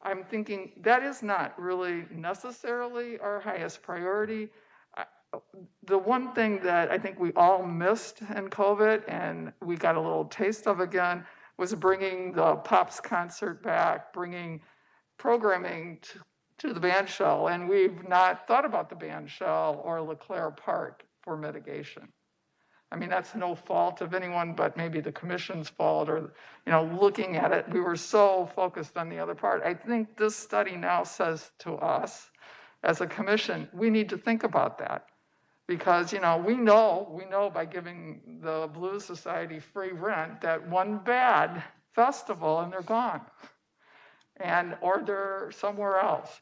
I'm thinking that is not really necessarily our highest priority. The one thing that I think we all missed in COVID and we got a little taste of again was bringing the Pops concert back, bringing programming to the band shell. And we've not thought about the band shell or LeClaire Park for mitigation. I mean, that's no fault of anyone, but maybe the commission's fault or, looking at it, we were so focused on the other part. I think this study now says to us as a commission, we need to think about that. Because, we know by giving the Blues Society free rent that one bad festival and they're gone. Or they're somewhere else.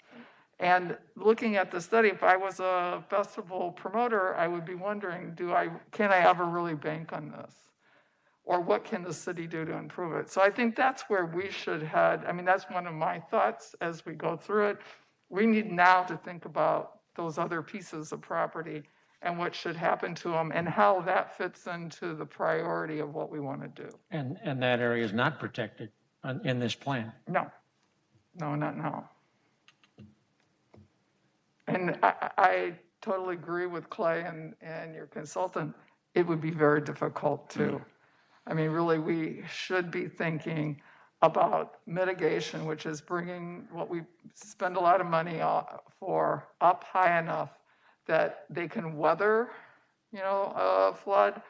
And looking at the study, if I was a festival promoter, I would be wondering, can I ever really bank on this? Or what can the city do to improve it? So I think that's where we should head. I mean, that's one of my thoughts as we go through it. We need now to think about those other pieces of property and what should happen to them and how that fits into the priority of what we want to do. And that area is not protected in this plan. No, not now. And I totally agree with Clay and your consultant. It would be very difficult too. I mean, really, we should be thinking about mitigation, which is bringing what we spend a lot of money for up high enough that they can weather, a flood,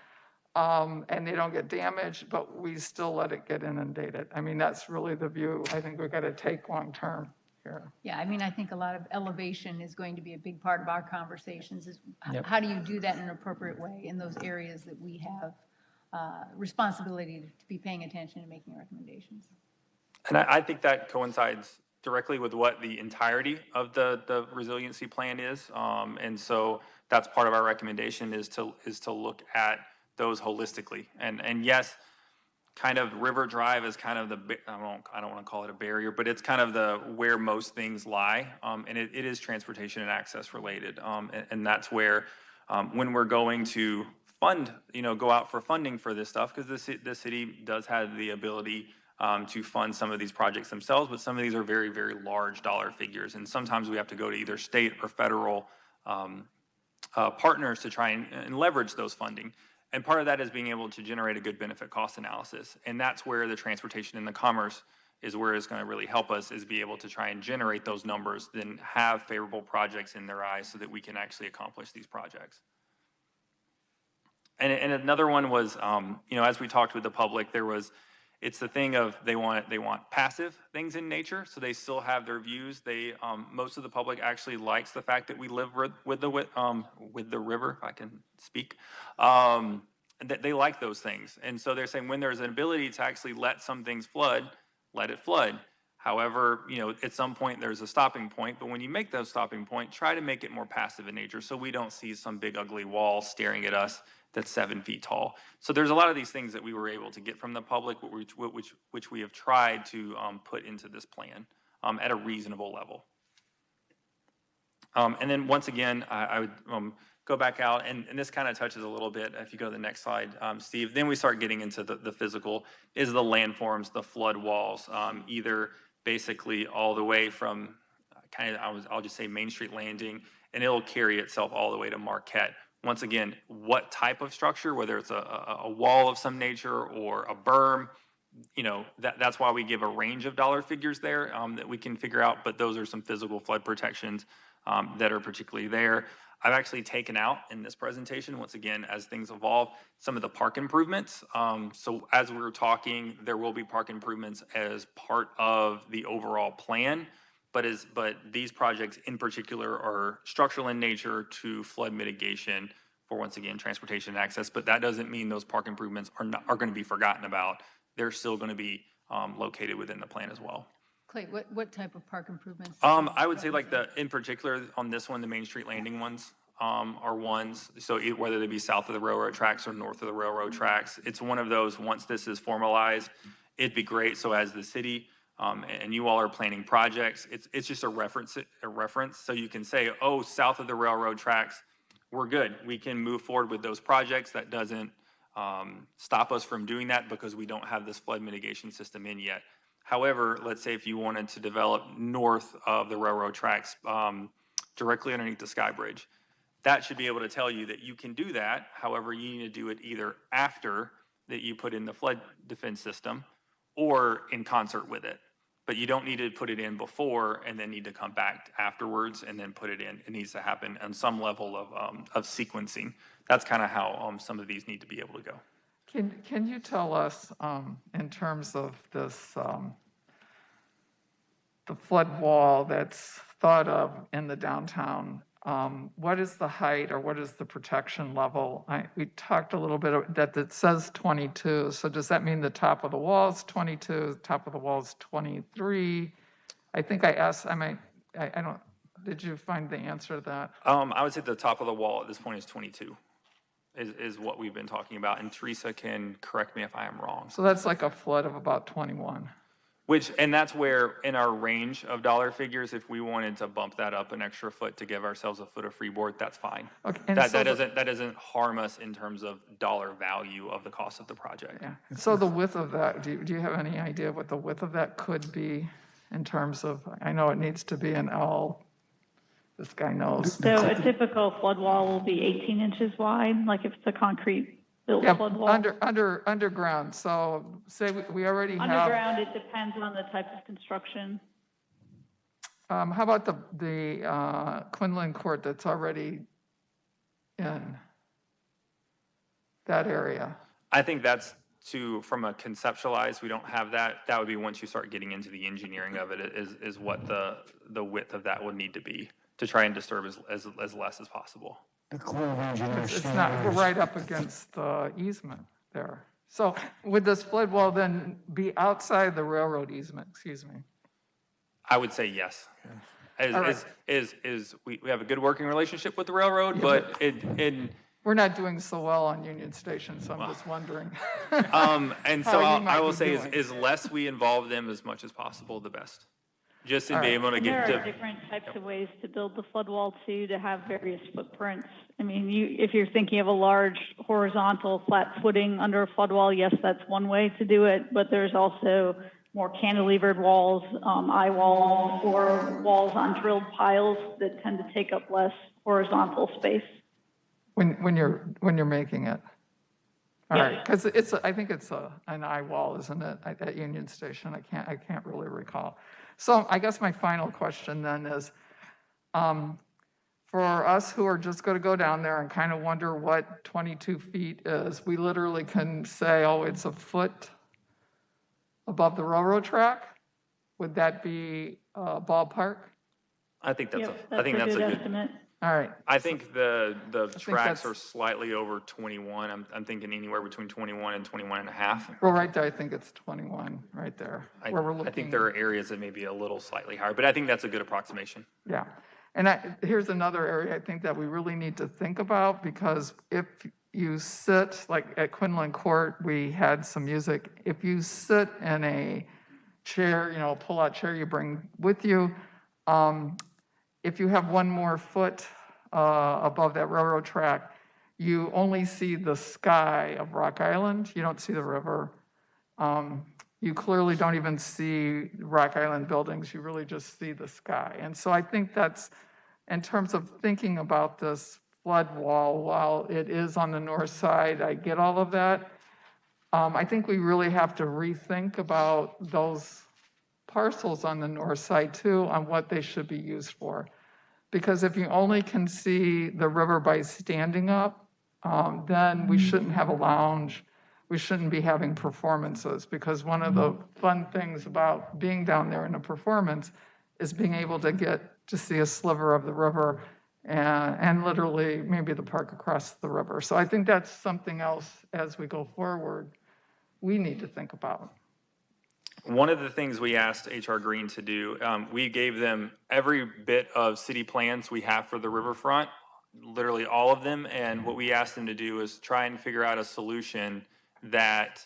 and they don't get damaged, but we still let it get inundated. I mean, that's really the view I think we've got to take long term here. Yeah, I mean, I think a lot of elevation is going to be a big part of our conversations is Yep. how do you do that in an appropriate way in those areas that we have responsibility to be paying attention and making recommendations. And I think that coincides directly with what the entirety of the resiliency plan is. And so that's part of our recommendation is to look at those holistically. And yes, kind of River Drive is kind of I don't want to call it a barrier, but it's kind of where most things lie. And it is transportation and access related. And that's where when we're going to fund, go out for funding for this stuff, because the city does have the ability to fund some of these projects themselves, but some of these are very, very large dollar figures. And sometimes we have to go to either state or federal partners to try and leverage those funding. And part of that is being able to generate a good benefit cost analysis. And that's where the transportation and the commerce is where it's going to really help us, is be able to try and generate those numbers, then have favorable projects in their eyes so that we can actually accomplish these projects. And another one was, as we talked with the public, it's the thing of they want passive things in nature, so they still have their views. Most of the public actually likes the fact that we live with the river, if I can speak. They like those things, and so they're saying when there's an ability to actually let some things flood, let it flood. However, at some point there's a stopping point, but when you make those stopping point, try to make it more passive in nature so we don't see some big ugly wall staring at us that's 7 feet tall. So there's a lot of these things that we were able to get from the public, which we have tried to put into this plan at a reasonable level. And then once again, I would go back out, and this kind of touches a little bit, if you go to the next slide, Steve, then we start getting into the physical, is the landforms, the flood walls, either basically all the way from I'll just say Main Street Landing, and it'll carry itself all the way to Marquette. Once again, what type of structure, whether it's a wall of some nature or a berm, that's why we give a range of dollar figures there that we can figure out, but those are some physical flood protections that are particularly there. I've actually taken out in this presentation, once again, as things evolve, some of the park improvements. So as we were talking, there will be park improvements as part of the overall plan. But these projects in particular are structural in nature to flood mitigation for, once again, transportation and access. But that doesn't mean those park improvements are going to be forgotten about. They're still going to be located within the plan as well. Clay, what type of park improvements? I would say in particular on this one, the Main Street Landing ones are ones. So whether they be south of the railroad tracks or north of the railroad tracks, it's one of those. Once this is formalized, it'd be great. So as the city and you all are planning projects, it's just a reference. So you can say, oh, south of the railroad tracks, we're good. We can move forward with those projects. That doesn't stop us from doing that because we don't have this flood mitigation system in yet. However, let's say if you wanted to develop north of the railroad tracks, directly underneath the Sky Bridge, that should be able to tell you that you can do that. However, you need to do it either after that you put in the flood defense system or in concert with it. But you don't need to put it in before and then need to come back afterwards and then put it in. It needs to happen on some level of sequencing. That's kind of how some of these need to be able to go. Can you tell us, in terms of this, the flood wall that's thought of in the downtown, what is the height or what is the protection level? We talked a little bit that it says 22, so does that mean the top of the wall is 22, the top of the wall is 23? I think I asked, I don't, did you find the answer to that? I would say the top of the wall at this point is 22, is what we've been talking about. And Teresa can correct me if I am wrong. So that's like a flood of about 21. And that's where in our range of dollar figures, if we wanted to bump that up an extra foot to give ourselves a foot of freeboard, that's fine. Okay, and That so doesn't harm us in terms of dollar value of the cost of the project. Yeah, so the width of that, do you have any idea what the width of that could be in terms of, I know it needs to be an L, this guy knows. So a typical flood wall will be 18 inches wide, like if it's a concrete built Yeah, flood wall. underground, so say we already have. Underground, it depends on the type of construction. How about the Quinlan Court that's already in that area? I think that's from a conceptualize, we don't have that. That would be once you start getting into the engineering of it, is what the width of that would need to be to try and disturb as less as possible. The Corps of Engineers. It's not, we're right up against the easement there. So would this flood wall then be outside the railroad easement, excuse me? I would say yes. All right. We have a good working relationship with the railroad, but We're not doing so well on Union Station, so I'm just wondering. and so How you might I will be say doing. is less we involve them as much as possible, the best. Just to All be right. able to And get there are to, different types of ways to build the flood wall too, to have various footprints. I mean, if you're thinking of a large horizontal flat footing under a flood wall, yes, that's one way to do it, but there's also more cantilevered walls, eye walls, or walls on drilled piles that tend to take up less horizontal space. When you're making it. All Yeah. right, because I think it's an eye wall, isn't it, at Union Station? I can't really recall. So I guess my final question then is, for us who are just going to go down there and kind of wonder what 22 feet is, we literally can say, oh, it's a foot above the railroad track? Would that be ballpark? I think that's Yep, I think that's a good. estimate. All right, I think the tracks that's- are slightly over 21. I'm thinking anywhere between 21 and 21 and a half. well, right there, I think it's 21, right there, where we're looking. I think there are areas that may be a little slightly higher, but I think that's a good approximation. Yeah, and here's another area I think that we really need to think about, because if you sit, like at Quinlan Court, we had some music. If you sit in a chair, pull-out chair you bring with you, if you have one more foot above that railroad track, you only see the sky of Rock Island. You don't see the river. You clearly don't even see Rock Island buildings. You really just see the sky. And so I think that's, in terms of thinking about this flood wall, while it is on the north side, I get all of that. I think we really have to rethink about those parcels on the north side too, on what they should be used for. Because if you only can see the river by standing up, then we shouldn't have a lounge. We shouldn't be having performances, because one of the fun things about being down there in a performance is being able to get to see a sliver of the river and literally maybe the park across the river. So I think that's something else as we go forward we need to think about. One of the things we asked HR Green to do, we gave them every bit of city plans we have for the riverfront, literally all of them. And what we asked them to do is try and figure out a solution that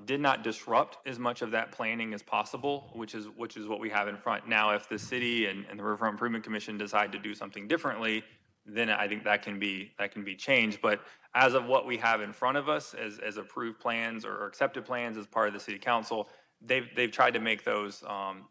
did not disrupt as much of that planning as possible, which is what we have in front. Now, if the city and the Riverfront Improvement Commission decide to do something differently, then I think that can be changed. But as of what we have in front of us as approved plans or accepted plans as part of the city council, they've tried to make those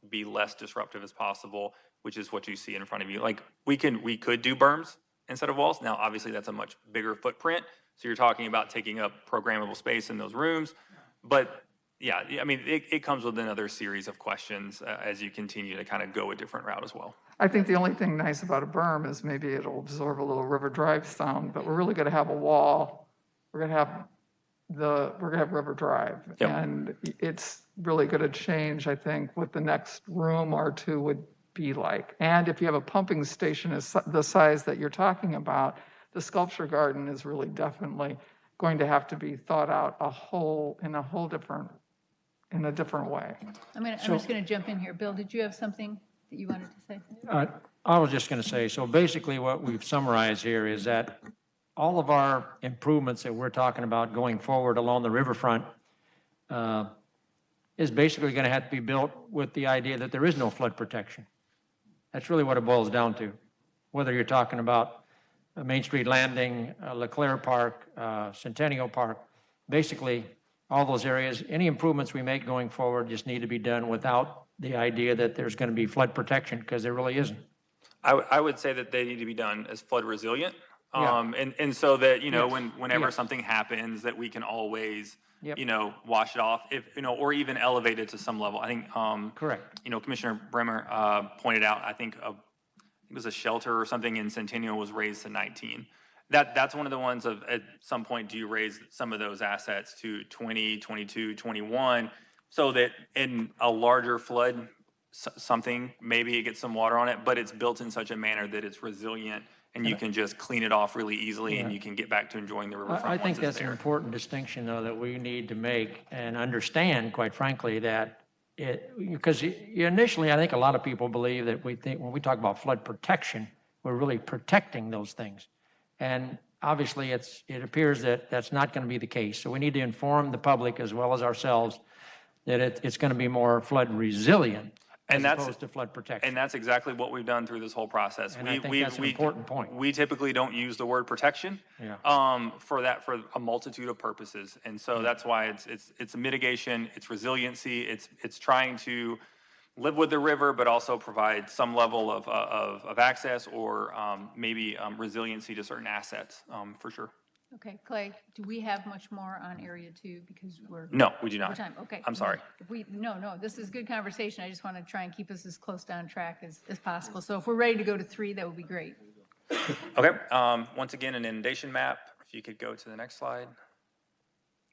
be less disruptive as possible, which is what you see in front of you. Like we could do berms instead of walls. Now, obviously, that's a much bigger footprint. So you're talking about taking up programmable space in those rooms. But yeah, I mean, it comes with another series of questions as you continue to kind of go a different route as well. I think the only thing nice about a berm is maybe it'll absorb a little River Drive sound, but we're really gonna have a wall. We're gonna have River Drive. Yep. And it's really gonna change, I think, what the next room or two would be like. And if you have a pumping station the size that you're talking about, the sculpture garden is really definitely going to have to be thought out in a different way. I'm just going to jump in here. Bill, did you have something that you wanted to say? I was just going to say, so basically what we've summarized here is that all of our improvements that we're talking about going forward along the riverfront is basically going to have to be built with the idea that there is no flood protection. That's really what it boils down to. Whether you're talking about Main Street Landing, LeClaire Park, Centennial Park, basically all those areas, any improvements we make going forward just need to be done without the idea that there's going to be flood protection, because there really isn't. I would say that they need to be done as flood resilient. Yeah. And so that, Yes. whenever Yes. something happens, that we can always, Yep. wash it off, or even elevate it to some level. I think, Correct. Commissioner Bremer pointed out, I think it was a shelter or something in Centennial was raised to 19. That's one of the ones of, at some point, do you raise some of those assets to 20, 22, 21, so that in a larger flood, something, maybe it gets some water on it, but it's built in such a manner that it's resilient and you can just clean it off really easily and you can get back to enjoying the riverfront I once think it's that's an there. important distinction, though, that we need to make and understand, quite frankly, that because initially, I think a lot of people believe that when we talk about flood protection, we're really protecting those things. And obviously, it appears that that's not going to be the case. So we need to inform the public as well as ourselves that it's going to be more flood resilient as opposed to flood protection. And that's exactly what we've done through this whole process. And I think that's an important point. We typically don't use the word protection for a multitude of purposes. And so that's why it's a mitigation, it's resiliency, it's trying to live with the river, but also provide some level of access or maybe resiliency to certain assets, for sure. Okay, Clay, do we have much more on area 2 because No, we do not. over time? Okay. I'm sorry. No, this is good conversation. I just want to try and keep us as close down track as possible. So if we're ready to go to 3, that would be great. Okay, once again, an inundation map. If you could go to the next slide.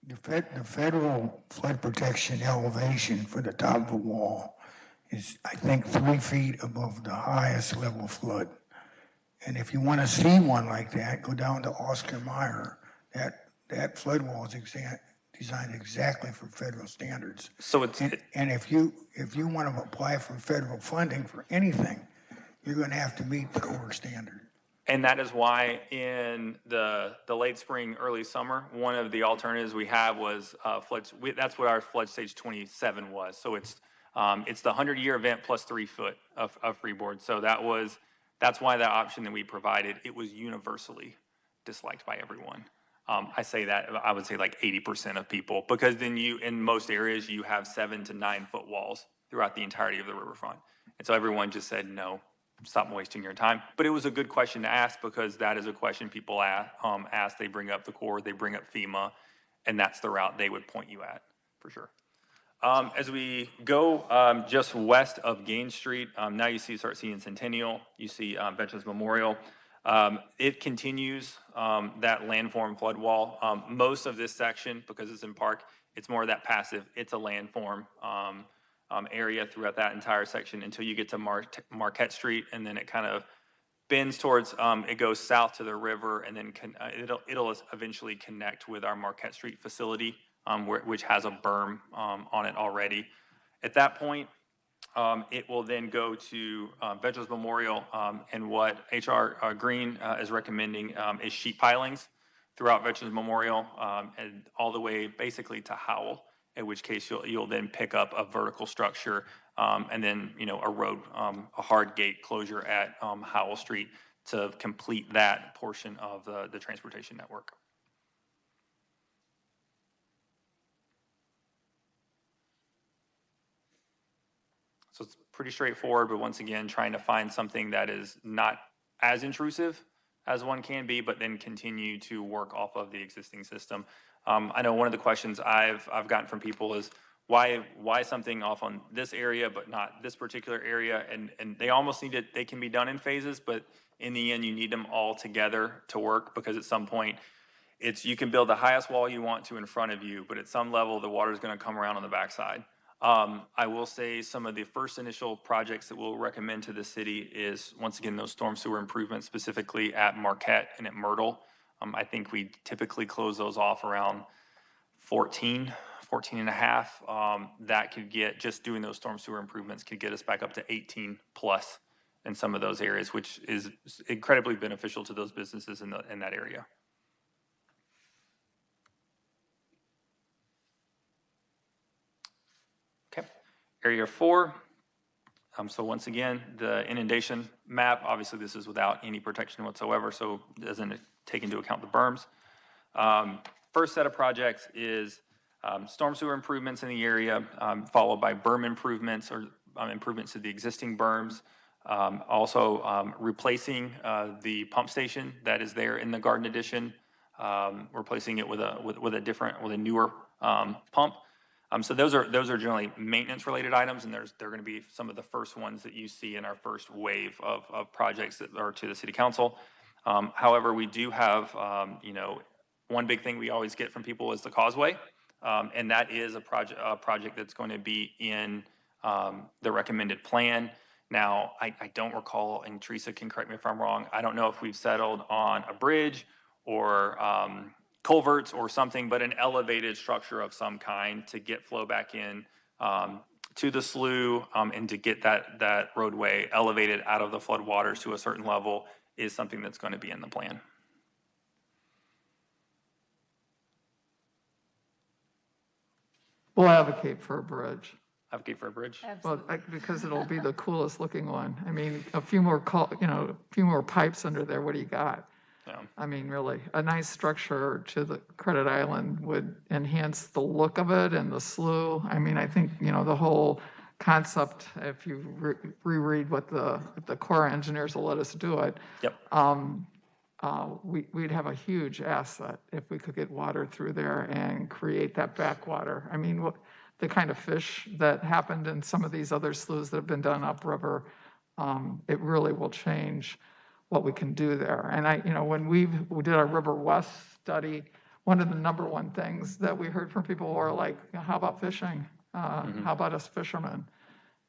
The federal flood protection elevation for the top of the wall is, I think, 3 feet above the highest level flood. And if you want to see one like that, go down to Oscar Mayer. That flood wall is designed exactly for federal standards. So it's And if you want to apply for federal funding for anything, you're going to have to meet the core standard. And that is why in the late spring, early summer, one of the alternatives we have was floods. That's what our flood stage 27 was. So it's the 100-year event plus 3 foot of freeboard. So that's why that option that we provided, it was universally disliked by everyone. I say that, I would say like 80% of people, because then in most areas, you have 7 to 9 foot walls throughout the entirety of the riverfront. And so everyone just said, no, stop wasting your time. But it was a good question to ask, because that is a question people ask. They bring up the Corps, they bring up FEMA, and that's the route they would point you at, for sure. As we go just west of Gaines Street, now you start seeing Centennial, you see Veterans Memorial. It continues that landform flood wall. Most of this section, because it's in park, it's more of that passive. It's a landform area throughout that entire section until you get to Marquette Street, and then it kind of bends towards, it goes south to the river, and then it'll eventually connect with our Marquette Street facility, which has a berm on it already. At that point, it will then go to Veterans Memorial, and what H.R. Green is recommending is sheet pilings throughout Veterans Memorial and all the way basically to Howell, in which case you'll then pick up a vertical structure and then a road, a hard gate closure at Howell Street to complete that portion of the transportation network. So it's pretty straightforward, but once again, trying to find something that is not as intrusive as one can be, but then continue to work off of the existing system. I know one of the questions I've gotten from people is why something off on this area but not this particular area, and they almost need it. They can be done in phases, but in the end, you need them all together to work, because at some point, you can build the highest wall you want to in front of you, but at some level, the water is going to come around on the backside. I will say some of the first initial projects that we'll recommend to the city is, once again, those storm sewer improvements, specifically at Marquette and at Myrtle. I think we typically close those off around 14 and a half. That could get, just doing those storm sewer improvements could get us back up to 18 plus in some of those areas, which is incredibly beneficial to those businesses in that area. Okay, Area 4. So once again, the inundation map, obviously this is without any protection whatsoever, so it doesn't take into account the berms. First set of projects is storm sewer improvements in the area, followed by berm improvements or improvements to the existing berms. Also replacing the pump station that is there in the Garden Addition, replacing it with a newer pump. So those are generally maintenance related items, and they're going to be some of the first ones that you see in our first wave of projects that are to the city council. However, we do have, one big thing we always get from people is the causeway, and that is a project that's going to be in the recommended plan. Now, I don't recall, and Teresa can correct me if I'm wrong, I don't know if we've settled on a bridge or culverts or something, but an elevated structure of some kind to get flow back in to the slough, and to get that roadway elevated out of the flood waters to a certain level is something that's going to be in the plan. We'll advocate for a bridge. Advocate for a bridge? Well, because it'll be the coolest looking one. I mean, a few more pipes under there, what do you got? Yeah. I mean, really, a nice structure to the Credit Island would enhance the look of it and the slough. I mean, I think, the whole concept, if you reread what the Corps engineers will let us do it, Yep. we'd have a huge asset if we could get water through there and create that backwater. I mean, the kind of fish that happened in some of these other sloughs that have been done upriver, it really will change what we can do there. And when we did our River West study, one of the number one things that we heard from people were like, how about fishing? How about us fishermen?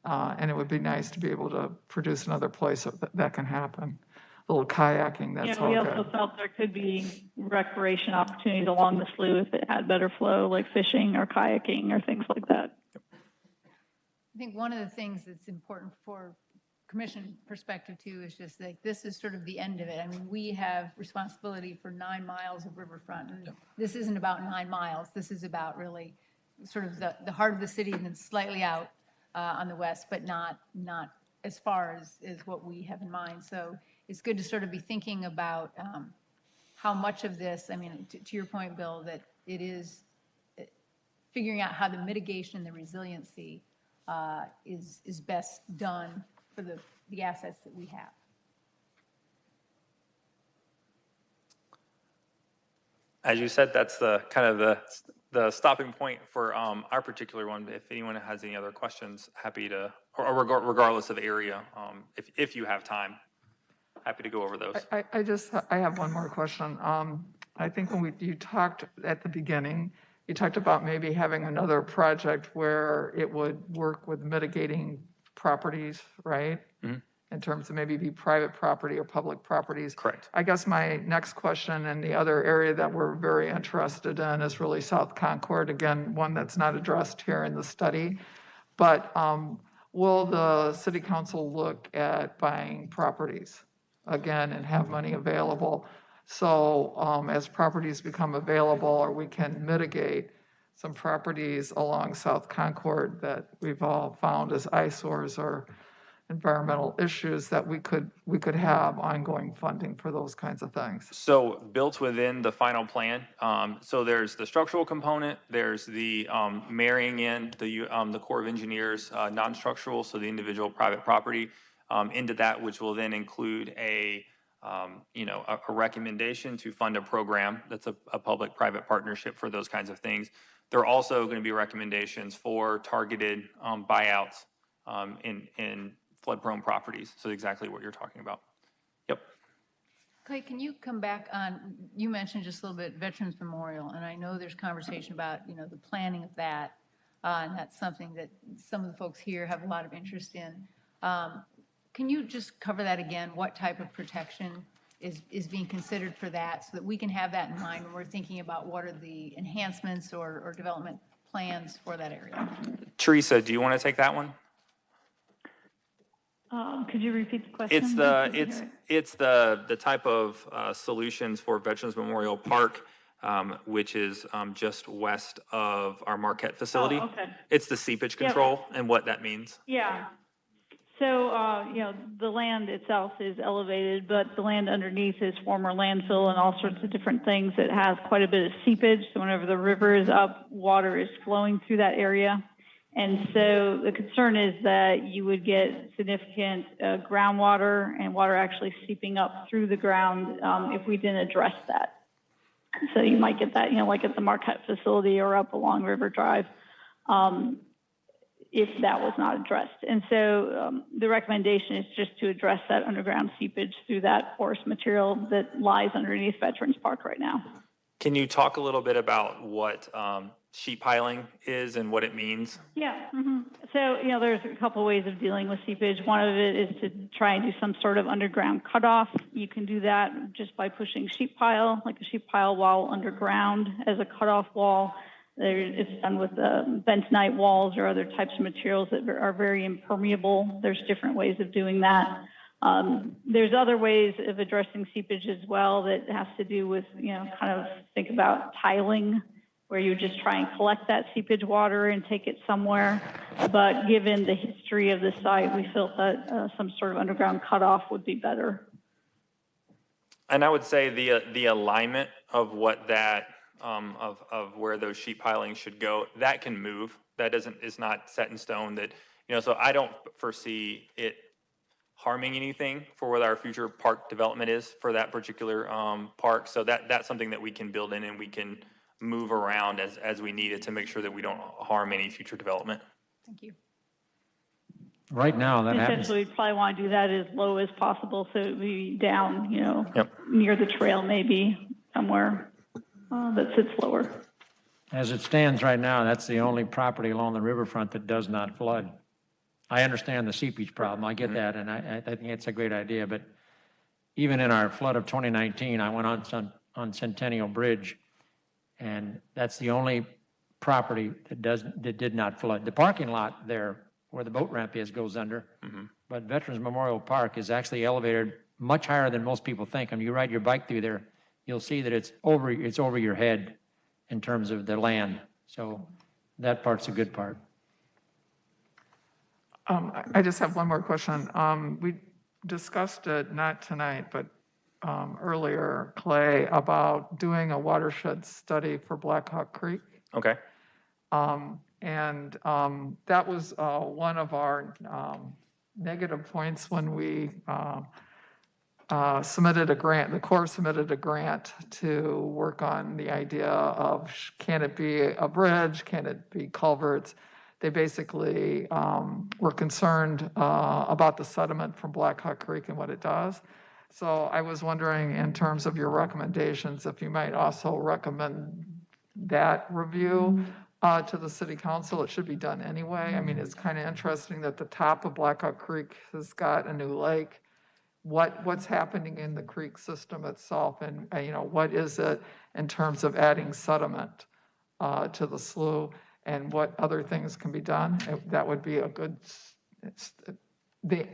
And it would be nice to be able to produce another place that can happen. A little kayaking, that's all we good. also felt there could be recreation opportunities along the slough if it had better flow, like fishing or kayaking or things like that. I think one of the things that's important for commission perspective too is just like, this is sort of the end of it. I mean, we have responsibility for 9 miles of riverfront, and this isn't about 9 miles. This is about really sort of the heart of the city and then slightly out on the west, but not as far as what we have in mind. So it's good to sort of be thinking about how much of this, I mean, to your point, Bill, that it is figuring out how the mitigation and the resiliency is best done for the assets that we have. As you said, that's the kind of the stopping point for our particular one. If anyone has any other questions, happy to, or regardless of area, if you have time, happy to go over those. I have one more question. I think when you talked at the beginning, you talked about maybe having another project where it would work with mitigating properties, right? Mm-hmm. In terms of maybe be private property or public properties. Correct. I guess my next question, and the other area that we're very interested in, is really South Concord. Again, one that's not addressed here in the study. But will the city council look at buying properties again and have money available? So as properties become available, or we can mitigate some properties along South Concord that we've all found as eyesores or environmental issues that we could have ongoing funding for those kinds of things? So built within the final plan, so there's the structural component, there's the marrying in the Corps of Engineers non-structural, so the individual private property into that, which will then include a recommendation to fund a program that's a public-private partnership for those kinds of things. There are also going to be recommendations for targeted buyouts in flood-prone properties. So exactly what you're talking about. Yep. Clay, can you come back on, you mentioned just a little bit Veterans Memorial, and I know there's conversation about, the planning of that, and that's something that some of the folks here have a lot of interest in. Can you just cover that again? What type of protection is being considered for that, so that we can have that in mind when we're thinking about what are the enhancements or development plans for that area? Teresa, do you want to take that one? Could you repeat the question? It's the type of solutions for Veterans Memorial Park, which is just west of our Marquette facility. Oh, okay. It's the seepage control and what that means. Yeah. So, the land itself is elevated, but the land underneath is former landfill and all sorts of different things. It has quite a bit of seepage. So whenever the river is up, water is flowing through that area. And so the concern is that you would get significant groundwater and water actually seeping up through the ground if we didn't address that. So you might get that, like at the Marquette facility or up along River Drive, if that was not addressed. And so the recommendation is just to address that underground seepage through that porous material that lies underneath Veterans Park right now. Can you talk a little bit about what sheet piling is and what it means? Yeah. Mm-hmm. So, there's a couple ways of dealing with seepage. One of it is to try and do some sort of underground cutoff. You can do that just by pushing sheet pile, like a sheet pile wall underground as a cutoff wall. It's done with bentonite walls or other types of materials that are very impermeable. There's different ways of doing that. There's other ways of addressing seepage as well that has to do with, kind of think about tiling, where you just try and collect that seepage water and take it somewhere. But given the history of the site, we felt that some sort of underground cutoff would be better. And I would say the alignment of what that of where those sheet pilings should go, that can move. That is not set in stone. That so I don't foresee it harming anything for what our future park development is for that particular park. So that's something that we can build in and we can move around as we need it to make sure that we don't harm any future development. Thank you. Right now, that happens. Essentially, we'd probably want to do that as low as possible, so it would be down, Yep. near the trail maybe, somewhere that sits lower. As it stands right now, that's the only property along the riverfront that does not flood. I understand the seepage problem, I get that, and I think it's a great idea, but even in our flood of 2019, I went on Centennial Bridge, and that's the only property that did not flood. The parking lot there, where the boat ramp is, goes under, but Veterans Memorial Park is actually elevated much higher than most people think. I mean, you ride your bike through there, you'll see that it's over your head in terms of the land. So that part's a good part. I just have one more question. We discussed it, not tonight, but earlier, Clay, about doing a watershed study for Black Hawk Creek. Okay. And that was one of our negative points when we submitted a grant. The Corps submitted a grant to work on the idea of, can it be a bridge? Can it be culverts? They basically were concerned about the sediment from Black Hawk Creek and what it does. So I was wondering, in terms of your recommendations, if you might also recommend that review to the city council. It should be done anyway. I mean, it's kind of interesting that the top of Black Hawk Creek has got a new lake. What's happening in the creek system itself, and what is it in terms of adding sediment to the slough, and what other things can be done? That would be a good. The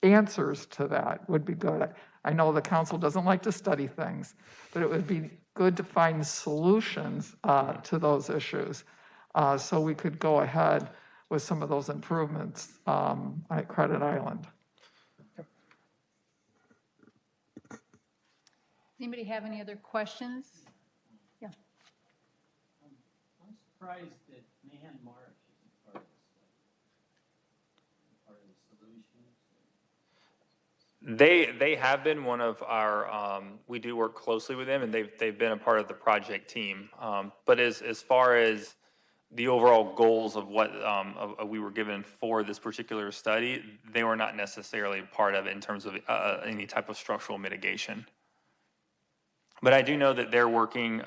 answers to that would be good. I know the council doesn't like to study things, but it would be good to find solutions to those issues, so we could go ahead with some of those improvements at Credit Island. Anybody have any other questions? Yeah. I'm surprised that Man Marsh isn't part of this, part of the solution. They have been one of our, we do work closely with them, and they've been a part of the project team. But as far as the overall goals of what we were given for this particular study, they were not necessarily part of it in terms of any type of structural mitigation. But I do know that they're working,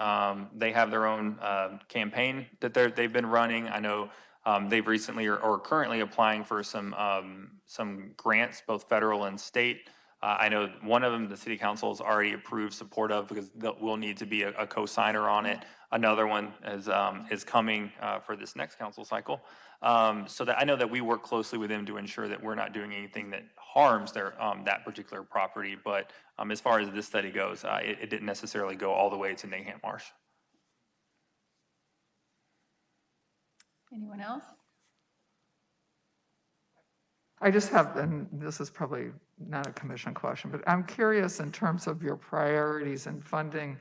they have their own campaign that they've been running. I know they've recently or currently applying for some grants, both federal and state. I know one of them, the city council has already approved support of, because we'll need to be a co-signer on it. Another one is coming for this next council cycle. So that I know that we work closely with them to ensure that we're not doing anything that harms their that particular property. But as far as this study goes, it didn't necessarily go all the way to Nahant Marsh. Anyone else? I just have, and this is probably not a commission question, but I'm curious in terms of your priorities and funding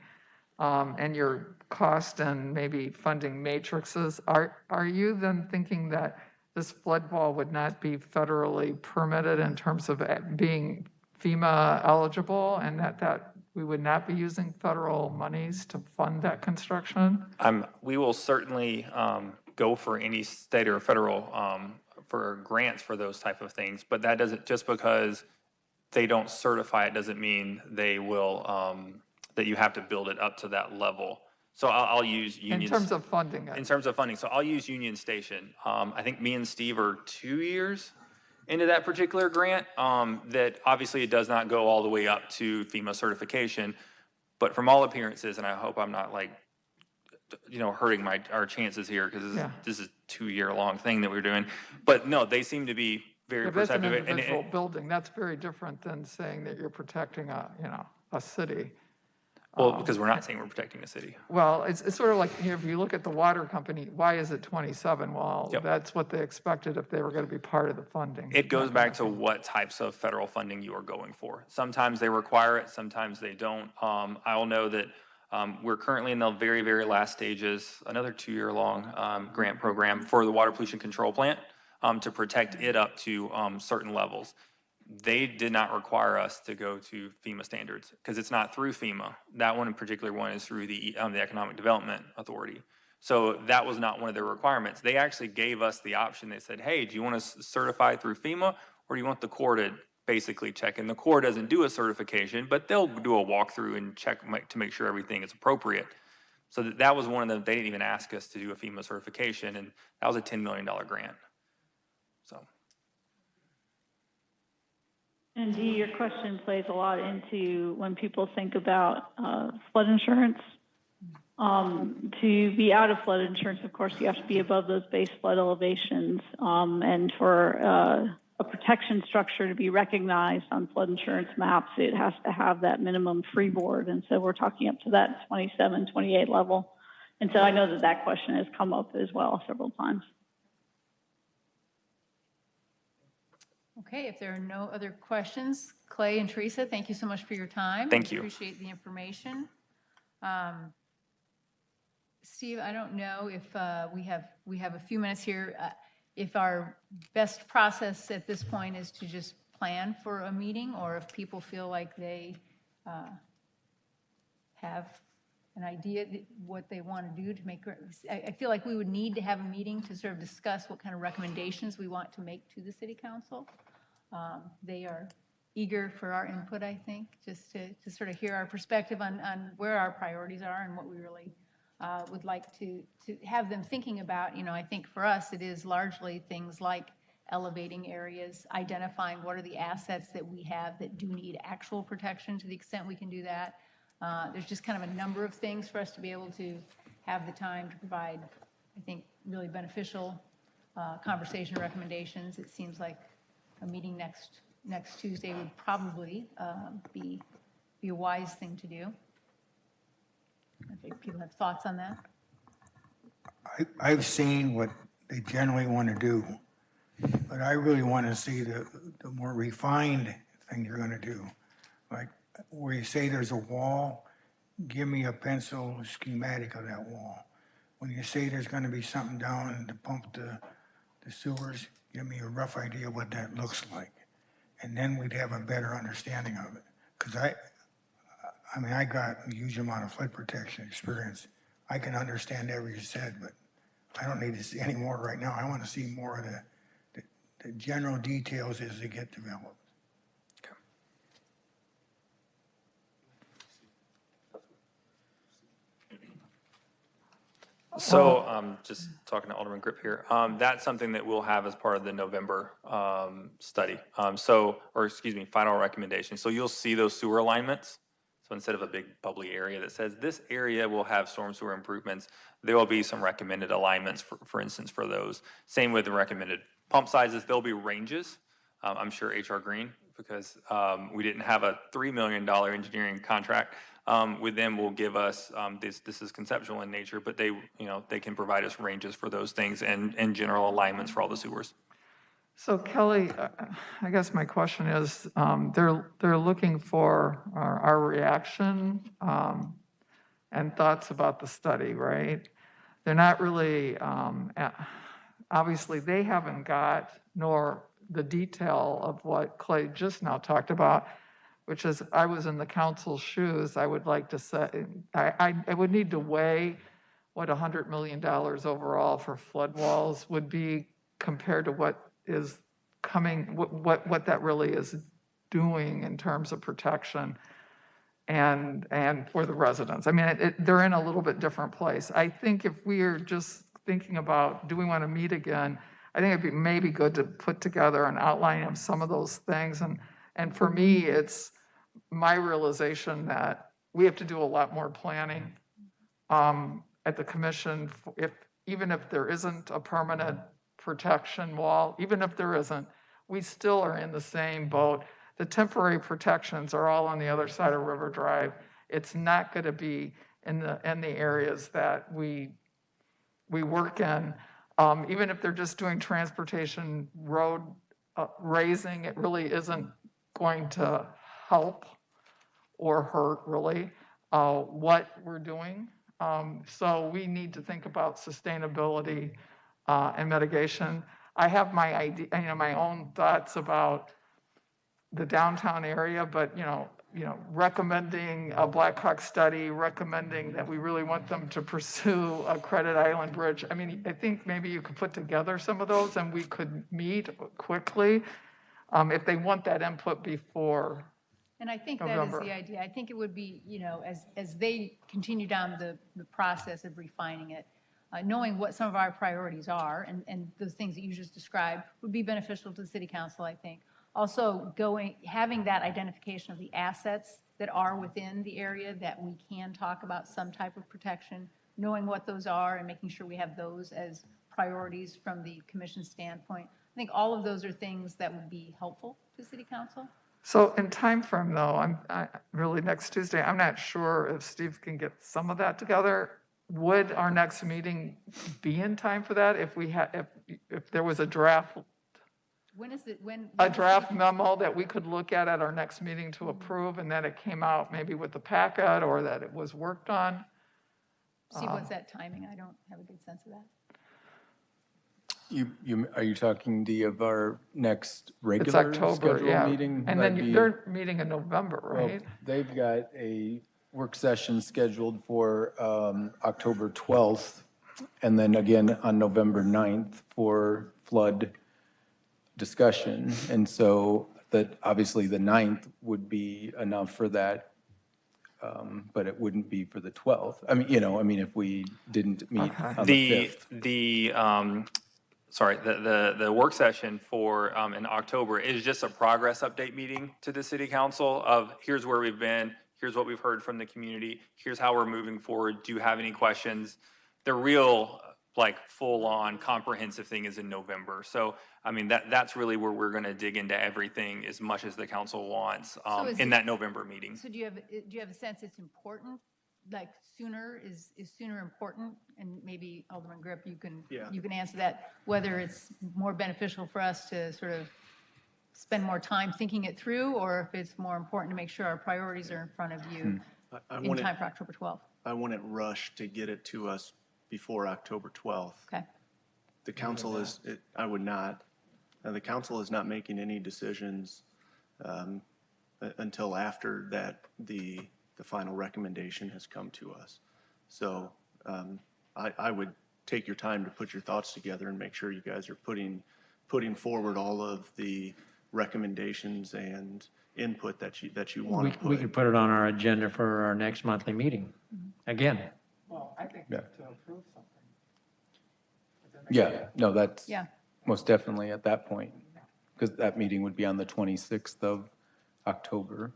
and your cost and maybe funding matrices. Are you then thinking that this flood wall would not be federally permitted in terms of being FEMA eligible, and that we would not be using federal monies to fund that construction? We will certainly go for any state or federal for grants for those type of things, but that doesn't, just because they don't certify it doesn't mean they will, that you have to build it up to that level. So I'll use Union. In terms of funding it? In terms of funding, so I'll use Union Station. I think me and Steve are 2 years into that particular grant. That obviously it does not go all the way up to FEMA certification, but from all appearances, and I hope I'm not like, hurting our chances here, because this is 2 year long thing that we're doing. But no, they seem to be very If it's an perceptive. individual building, that's very different than saying that you're protecting a city. Well, because we're not saying we're protecting a city. Well, it's sort of like, if you look at the water company, why is it 27? Well, Yep. that's what they expected if they were going to be part of the funding. It goes back to what types of federal funding you are going for. Sometimes they require it, sometimes they don't. I'll know that we're currently in the very, very last stages, another 2 year long grant program for the water pollution control plant to protect it up to certain levels. They did not require us to go to FEMA standards because it's not through FEMA. That one in particular one is through the Economic Development Authority. So that was not one of their requirements. They actually gave us the option. They said, hey, do you want to certify through FEMA, or do you want the Corps to basically check? And the Corps doesn't do a certification, but they'll do a walkthrough and check to make sure everything is appropriate. So that was one of them. They didn't even ask us to do a FEMA certification, and that was a $10 million grant. So. And Dee, your question plays a lot into when people think about flood insurance. To be out of flood insurance, of course, you have to be above those base flood elevations. And for a protection structure to be recognized on flood insurance maps, it has to have that minimum freeboard. And so we're talking up to that 27, 28 level. And so I know that question has come up as well several times. Okay, if there are no other questions, Clay and Teresa, thank you so much for your time. Thank you. Appreciate the information. Steve, I don't know if we have a few minutes here. If our best process at this point is to just plan for a meeting, or if people feel like they have an idea what they want to do to make, I feel like we would need to have a meeting to sort of discuss what kind of recommendations we want to make to the city council. They are eager for our input, I think, just to sort of hear our perspective on where our priorities are and what we really would like to have them thinking about. I think for us, it is largely things like elevating areas, identifying what are the assets that we have that do need actual protection to the extent we can do that. There's just kind of a number of things for us to be able to have the time to provide, I think, really beneficial conversation recommendations. It seems like a meeting next Tuesday would probably be a wise thing to do. I think people have thoughts on that. I've seen what they generally want to do. But I really want to see the more refined thing you're going to do. Like where you say there's a wall, give me a pencil schematic of that wall. When you say there's going to be something down to pump the sewers, give me a rough idea what that looks like. And then we'd have a better understanding of it. Because I mean, I got a huge amount of flood protection experience. I can understand everything you said, but I don't need to see any more right now. I want to see more of the general details as they get developed. So, just talking to Alderman Grip here, that's something that we'll have as part of the November study. Final recommendation. So you'll see those sewer alignments. So instead of a big bubbly area that says this area will have storm sewer improvements, there will be some recommended alignments, for instance, for those. Same with the recommended pump sizes. There'll be ranges. I'm sure HR Green, because we didn't have a $3 million engineering contract with them, will give us, this is conceptual in nature, but they can provide us ranges for those things and general alignments for all the sewers. So Kelly, I guess my question is, they're looking for our reaction and thoughts about the study, right? They're not really, obviously they haven't got, nor the detail of what Clay just now talked about, which is, I was in the council's shoes, I would like to say, I would need to weigh what $100 million overall for flood walls would be compared to what is coming, what that really is doing in terms of protection and for the residents. I mean, they're in a little bit different place. I think if we are just thinking about, do we want to meet again? I think it'd be maybe good to put together an outline of some of those things. And for me, it's my realization that we have to do a lot more planning at the commission. Even if there isn't a permanent protection wall, even if there isn't, we still are in the same boat. The temporary protections are all on the other side of River Drive. It's not going to be in the areas that we work in. Even if they're just doing transportation road raising, it really isn't going to help or hurt really what we're doing. So we need to think about sustainability and mitigation. I have my idea, my own thoughts about the downtown area, but recommending a Black Hawk study, recommending that we really want them to pursue a Credit Island Bridge. I mean, I think maybe you could put together some of those and we could meet quickly if they want that input before. And I think November. that is the idea. I think it would be, as they continue down the process of refining it, knowing what some of our priorities are and those things that you just described would be beneficial to the city council, I think. Also having that identification of the assets that are within the area that we can talk about some type of protection, knowing what those are and making sure we have those as priorities from the commission standpoint. I think all of those are things that would be helpful to city council. So in time frame though, I really next Tuesday, I'm not sure if Steve can get some of that together. Would our next meeting be in time for that if there was a draft? When is it, A draft memo that we could look at our next meeting to approve, and that it came out maybe with the packet or that it was worked on? See, what's that timing? I don't have a good sense of that. Are you talking, Dee, of our next It's regular October, yeah. scheduled meeting? And That'd then be- they're meeting in November, Well, right? they've got a work session scheduled for October 12th, and then again on November 9th for flood discussion. And so that, obviously, the 9th would be enough for that, but it wouldn't be for the 12th. I mean, if we didn't meet on the 5th. The work session for in October is just a progress update meeting to the city council of here's where we've been, here's what we've heard from the community, here's how we're moving forward. Do you have any questions? The real full-on comprehensive thing is in November. So I mean that's really where we're going to dig into everything as much as the council wants in that November meeting. So do you have a sense it's important like sooner is sooner important? And maybe Alderman Grip, you can, Yeah. you can answer that, whether it's more beneficial for us to sort of spend more time thinking it through, or if it's more important to make sure our priorities are in front of you I in want time it, for October 12th. I want it rushed to get it to us before October 12th. Okay, The council is, I would not. The council is not making any decisions until after that the final recommendation has come to us. So I would take your time to put your thoughts together and make sure you guys are putting forward all of the recommendations and input that you want to put. We could put it on our agenda for our next monthly meeting. Again, Yeah. Yeah, no, that's yeah. most definitely at that point, because that meeting would be on the 26th of October,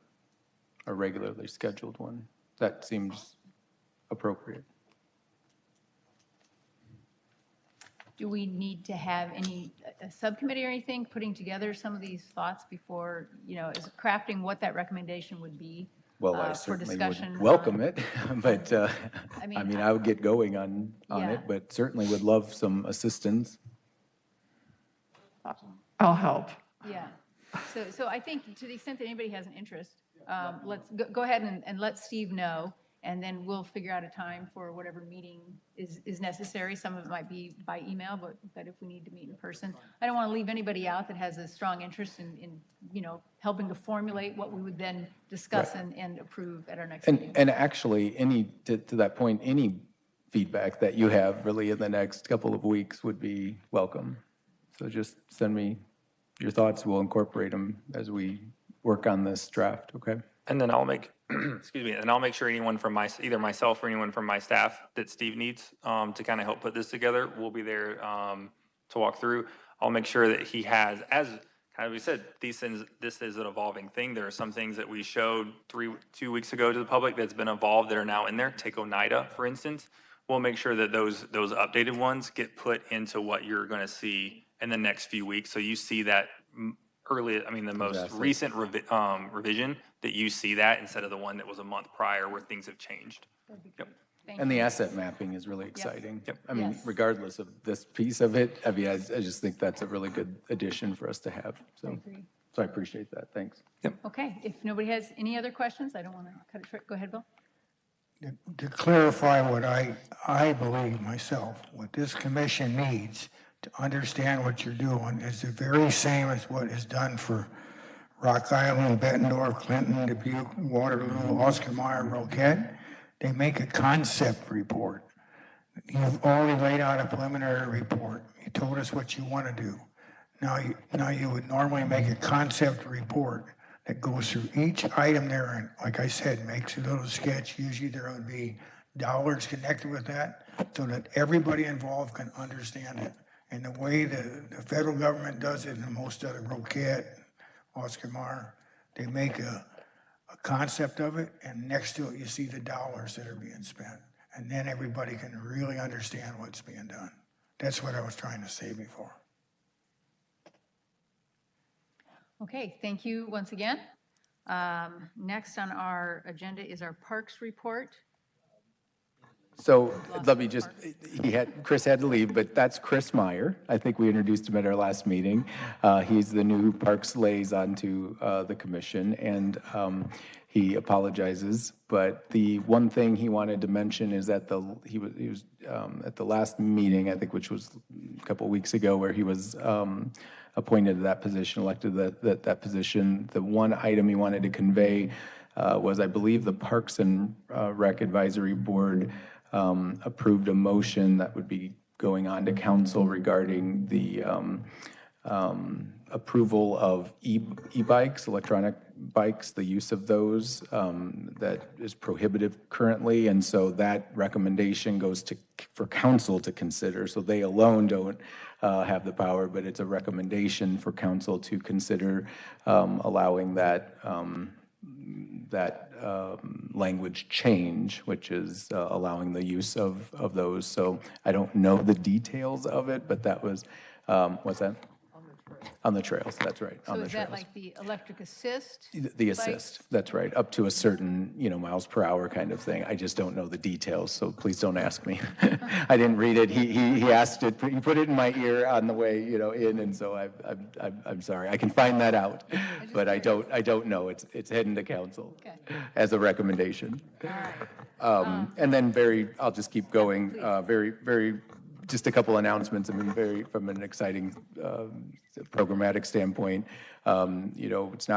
a regularly scheduled one. That seems appropriate. Do we need to have a subcommittee or anything putting together some of these thoughts before, is crafting what that recommendation would be? Well, I for certainly discussion would welcome on- it, but, I mean, I mean, I would get going on Yeah. it, but certainly would love some assistance. I'll help. Yeah. So I think to the extent that anybody has an interest, let's go ahead and let Steve know, and then we'll figure out a time for whatever meeting is necessary. Some of it might be by email, but if we need to meet in person. I don't want to leave anybody out that has a strong interest in helping to formulate what we would then discuss and approve at our next meeting. And actually, to that point, any feedback that you have really in the next couple of weeks would be welcome. So just send me your thoughts. We'll incorporate them as we work on this draft, okay? And then I'll make, excuse me, and I'll make sure anyone from either myself or anyone from my staff that Steve needs to kind of help put this together, we'll be there to walk through. I'll make sure that he has, as kind of we said, these things, this is an evolving thing. There are some things that we showed 2 weeks ago to the public that's been evolved that are now in there. Take Oneida, for instance. We'll make sure that those updated ones get put into what you're going to see in the next few weeks. So you see that the most recent revision, that you see that instead of the one that was a month prior where things have changed. Yep. Thank And the you. asset mapping is really exciting. Yep. I mean, Yes. regardless of this piece of it, I mean, I just think that's a really good addition for us to have. I So, agree. so I appreciate that. Thanks. Okay, if nobody has any other questions, I don't want to cut it short. Go ahead, Bill. To clarify what I believe myself, what this commission needs to understand what you're doing is the very same as what is done for Rock Island, Bettendorf, Clinton, Dubuque, Waterloo, Oscar Mayer, Roquette. They make a concept report. You've already laid out a preliminary report. You told us what you want to do. Now you would normally make a concept report that goes through each item there, and like I said, makes a little sketch. Usually there would be dollars connected with that so that everybody involved can understand it. And the way the federal government does it, and most of the Roquette, Oscar Mayer, they make a concept of it, and next to it you see the dollars that are being spent. And then everybody can really understand what's being done. That's what I was trying to say before. Okay, thank you once again. Next on our agenda is our Parks report. So let me just, Chris had to leave, but that's Chris Meyer. I think we introduced him at our last meeting. He's the new Parks liaison to the commission, and he apologizes. But the one thing he wanted to mention is that he was at the last meeting, I think, which was a couple of weeks ago, where he was appointed to that position, elected that position. The one item he wanted to convey was, I believe, the Parks and Rec Advisory Board approved a motion that would be going on to council regarding the approval of e-bikes, electronic bikes, the use of those that is prohibitive currently. And so that recommendation goes for council to consider. So they alone don't have the power, but it's a recommendation for council to consider allowing that language change, which is allowing the use of those. So I don't know the details of it, but that was, what's that? On the trails, that's right, on So the is that trails. like the electric assist? The assist, that's right, up to a certain, miles per hour kind of thing. I just don't know the details, so please don't ask me. I didn't read it. He asked it, he put it in my ear on the way, in, and so I'm sorry. I can find that out, but I don't know. It's heading to council Okay. as a recommendation. All right. And then I'll just keep going, very, just a couple announcements. I mean, from an exciting programmatic standpoint. It's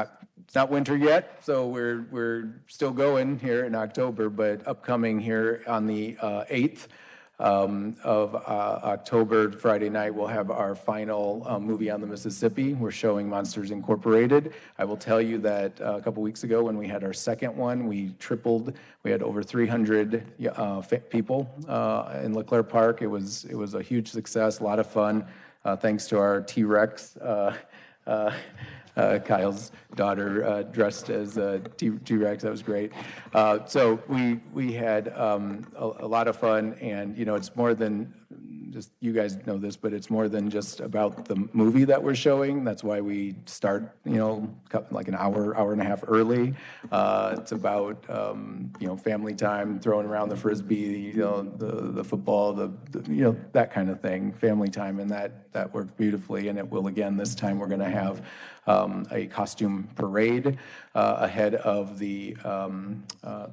not winter yet, so we're still going here in October, but upcoming here on the 8th of October, Friday night, we'll have our final movie on the Mississippi. We're showing Monsters Incorporated. I will tell you that a couple weeks ago when we had our second one, we tripled. We had over 300 people in LeClaire Park. It was a huge success, a lot of fun, thanks to our T-Rex. Kyle's daughter dressed as a T-Rex. That was great. So we had a lot of fun, and it's more than just, you guys know this, but it's more than just about the movie that we're showing. That's why we start, like an hour and a half early. It's about, family time, throwing around the Frisbee, the football, that kind of thing, family time, and that worked beautifully. And it will again this time. We're going to have a costume parade ahead of the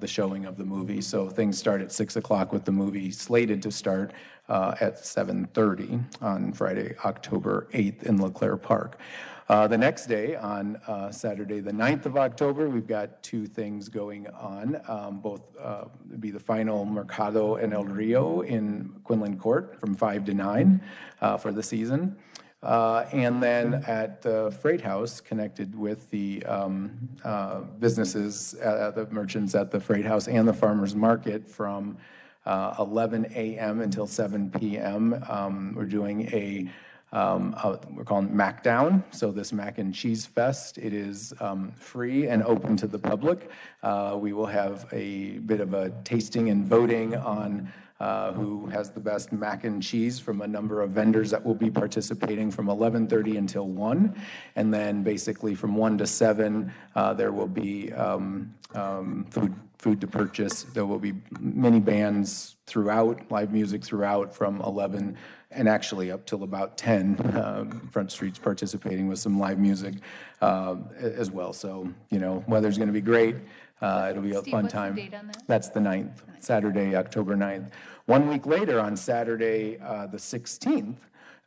showing of the movie. So things start at 6 o'clock with the movie slated to start at 7:30 on Friday, October 8th in LeClaire Park. The next day, on Saturday, the 9th of October, we've got two things going on. Both would be the final Mercado en El Rio in Quinlan Court from 5 to 9 for the season. And then at the Freight House, connected with the businesses, the merchants at the Freight House and the Farmers Market from 11 a.m. until 7 p.m. We're doing we're calling Mac Down. So this Mac and Cheese Fest, it is free and open to the public. We will have a bit of a tasting and voting on who has the best mac and cheese from a number of vendors that will be participating from 11:30 until 1. And then basically from 1 to 7, there will be food to purchase. There will be mini bands throughout, live music throughout from 11 and actually up till about 10. Front Street's participating with some live music as well. So, weather's going to be great. It'll be a Steve, fun what's the time. date on that? That's the 9th, Saturday, October 9th. 1 week later, on Saturday, the 16th,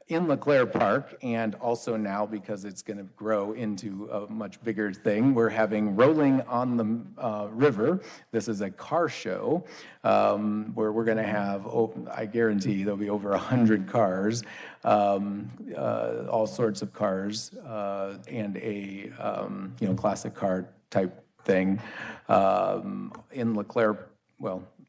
in LeClaire Park, and also now, because it's going to grow into a much bigger thing, we're having Rolling on the River. This is a car show where we're going to have, I guarantee there'll be over 100 cars, all sorts of cars, and a classic car type thing in LeClaire,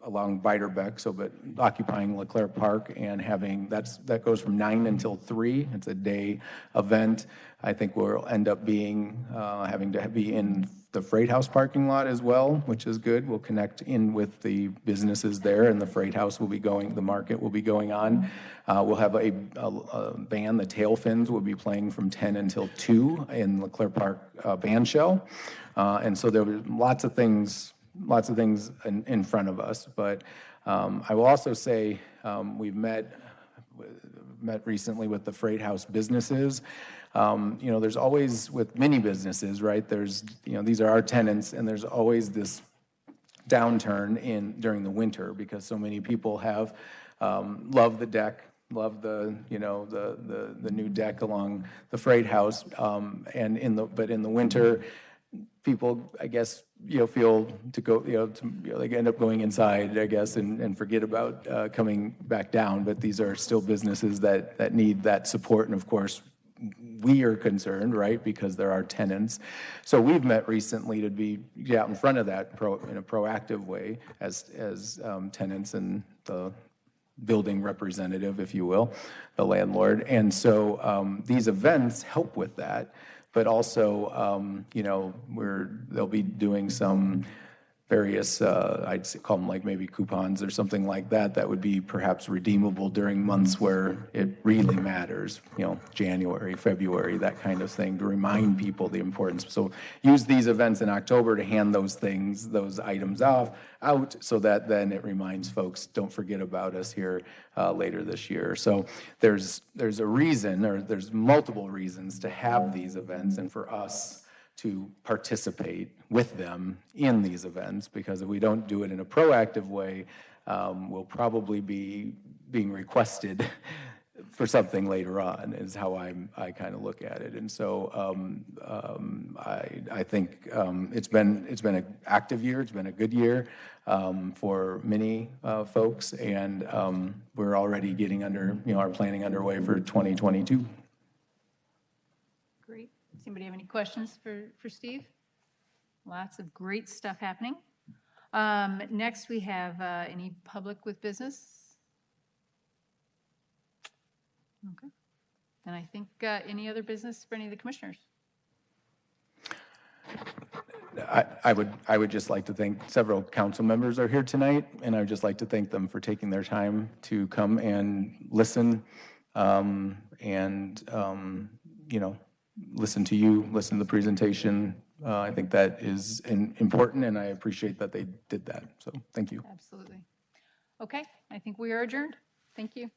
along Beiderbecke, but occupying LeClaire Park and having, that goes from 9 until 3. It's a day event. I think we'll end up having to be in the Freight House parking lot as well, which is good. We'll connect in with the businesses there, and the Freight House will be the market will be going on. We'll have a band, the Tailfins, will be playing from 10 until 2 in LeClaire Park band shell. And so there were lots of things in front of us. But I will also say we've met recently with the Freight House businesses. There's always, with many businesses, right, these are our tenants, and there's always this downturn during the winter because so many people have loved the deck, love the new deck along the Freight House, but in the winter, people, I guess, feel to go, they end up going inside, I guess, and forget about coming back down. But these are still businesses that need that support, and of course, we are concerned, right, because there are tenants. So we've met recently to be out in front of that in a proactive way as tenants and the building representative, if you will, the landlord. And so these events help with that. But also, they'll be doing some various, call them like maybe coupons or something like that, that would be perhaps redeemable during months where it really matters, January, February, that kind of thing, to remind people the importance. So use these events in October to hand those items out, so that then it reminds folks, don't forget about us here later this year. So there's a reason, or there's multiple reasons to have these events, and for us to participate with them in these events, because if we don't do it in a proactive way, we'll probably be being requested for something later on, is how I kind of look at it. And so I think it's been an active year, it's been a good year for many folks, and we're already getting our planning underway for 2022. Great. Does anybody have any questions for Steve? Lots of great stuff happening. Next, we have any public with business? Okay. And I think any other business for any of the commissioners? I would just like to thank, several council members are here tonight, and I would just like to thank them for taking their time to come and listen, listen to you, listen to the presentation. I think that is important, and I appreciate that they did that. So thank you. Absolutely. Okay, I think we are adjourned. Thank you.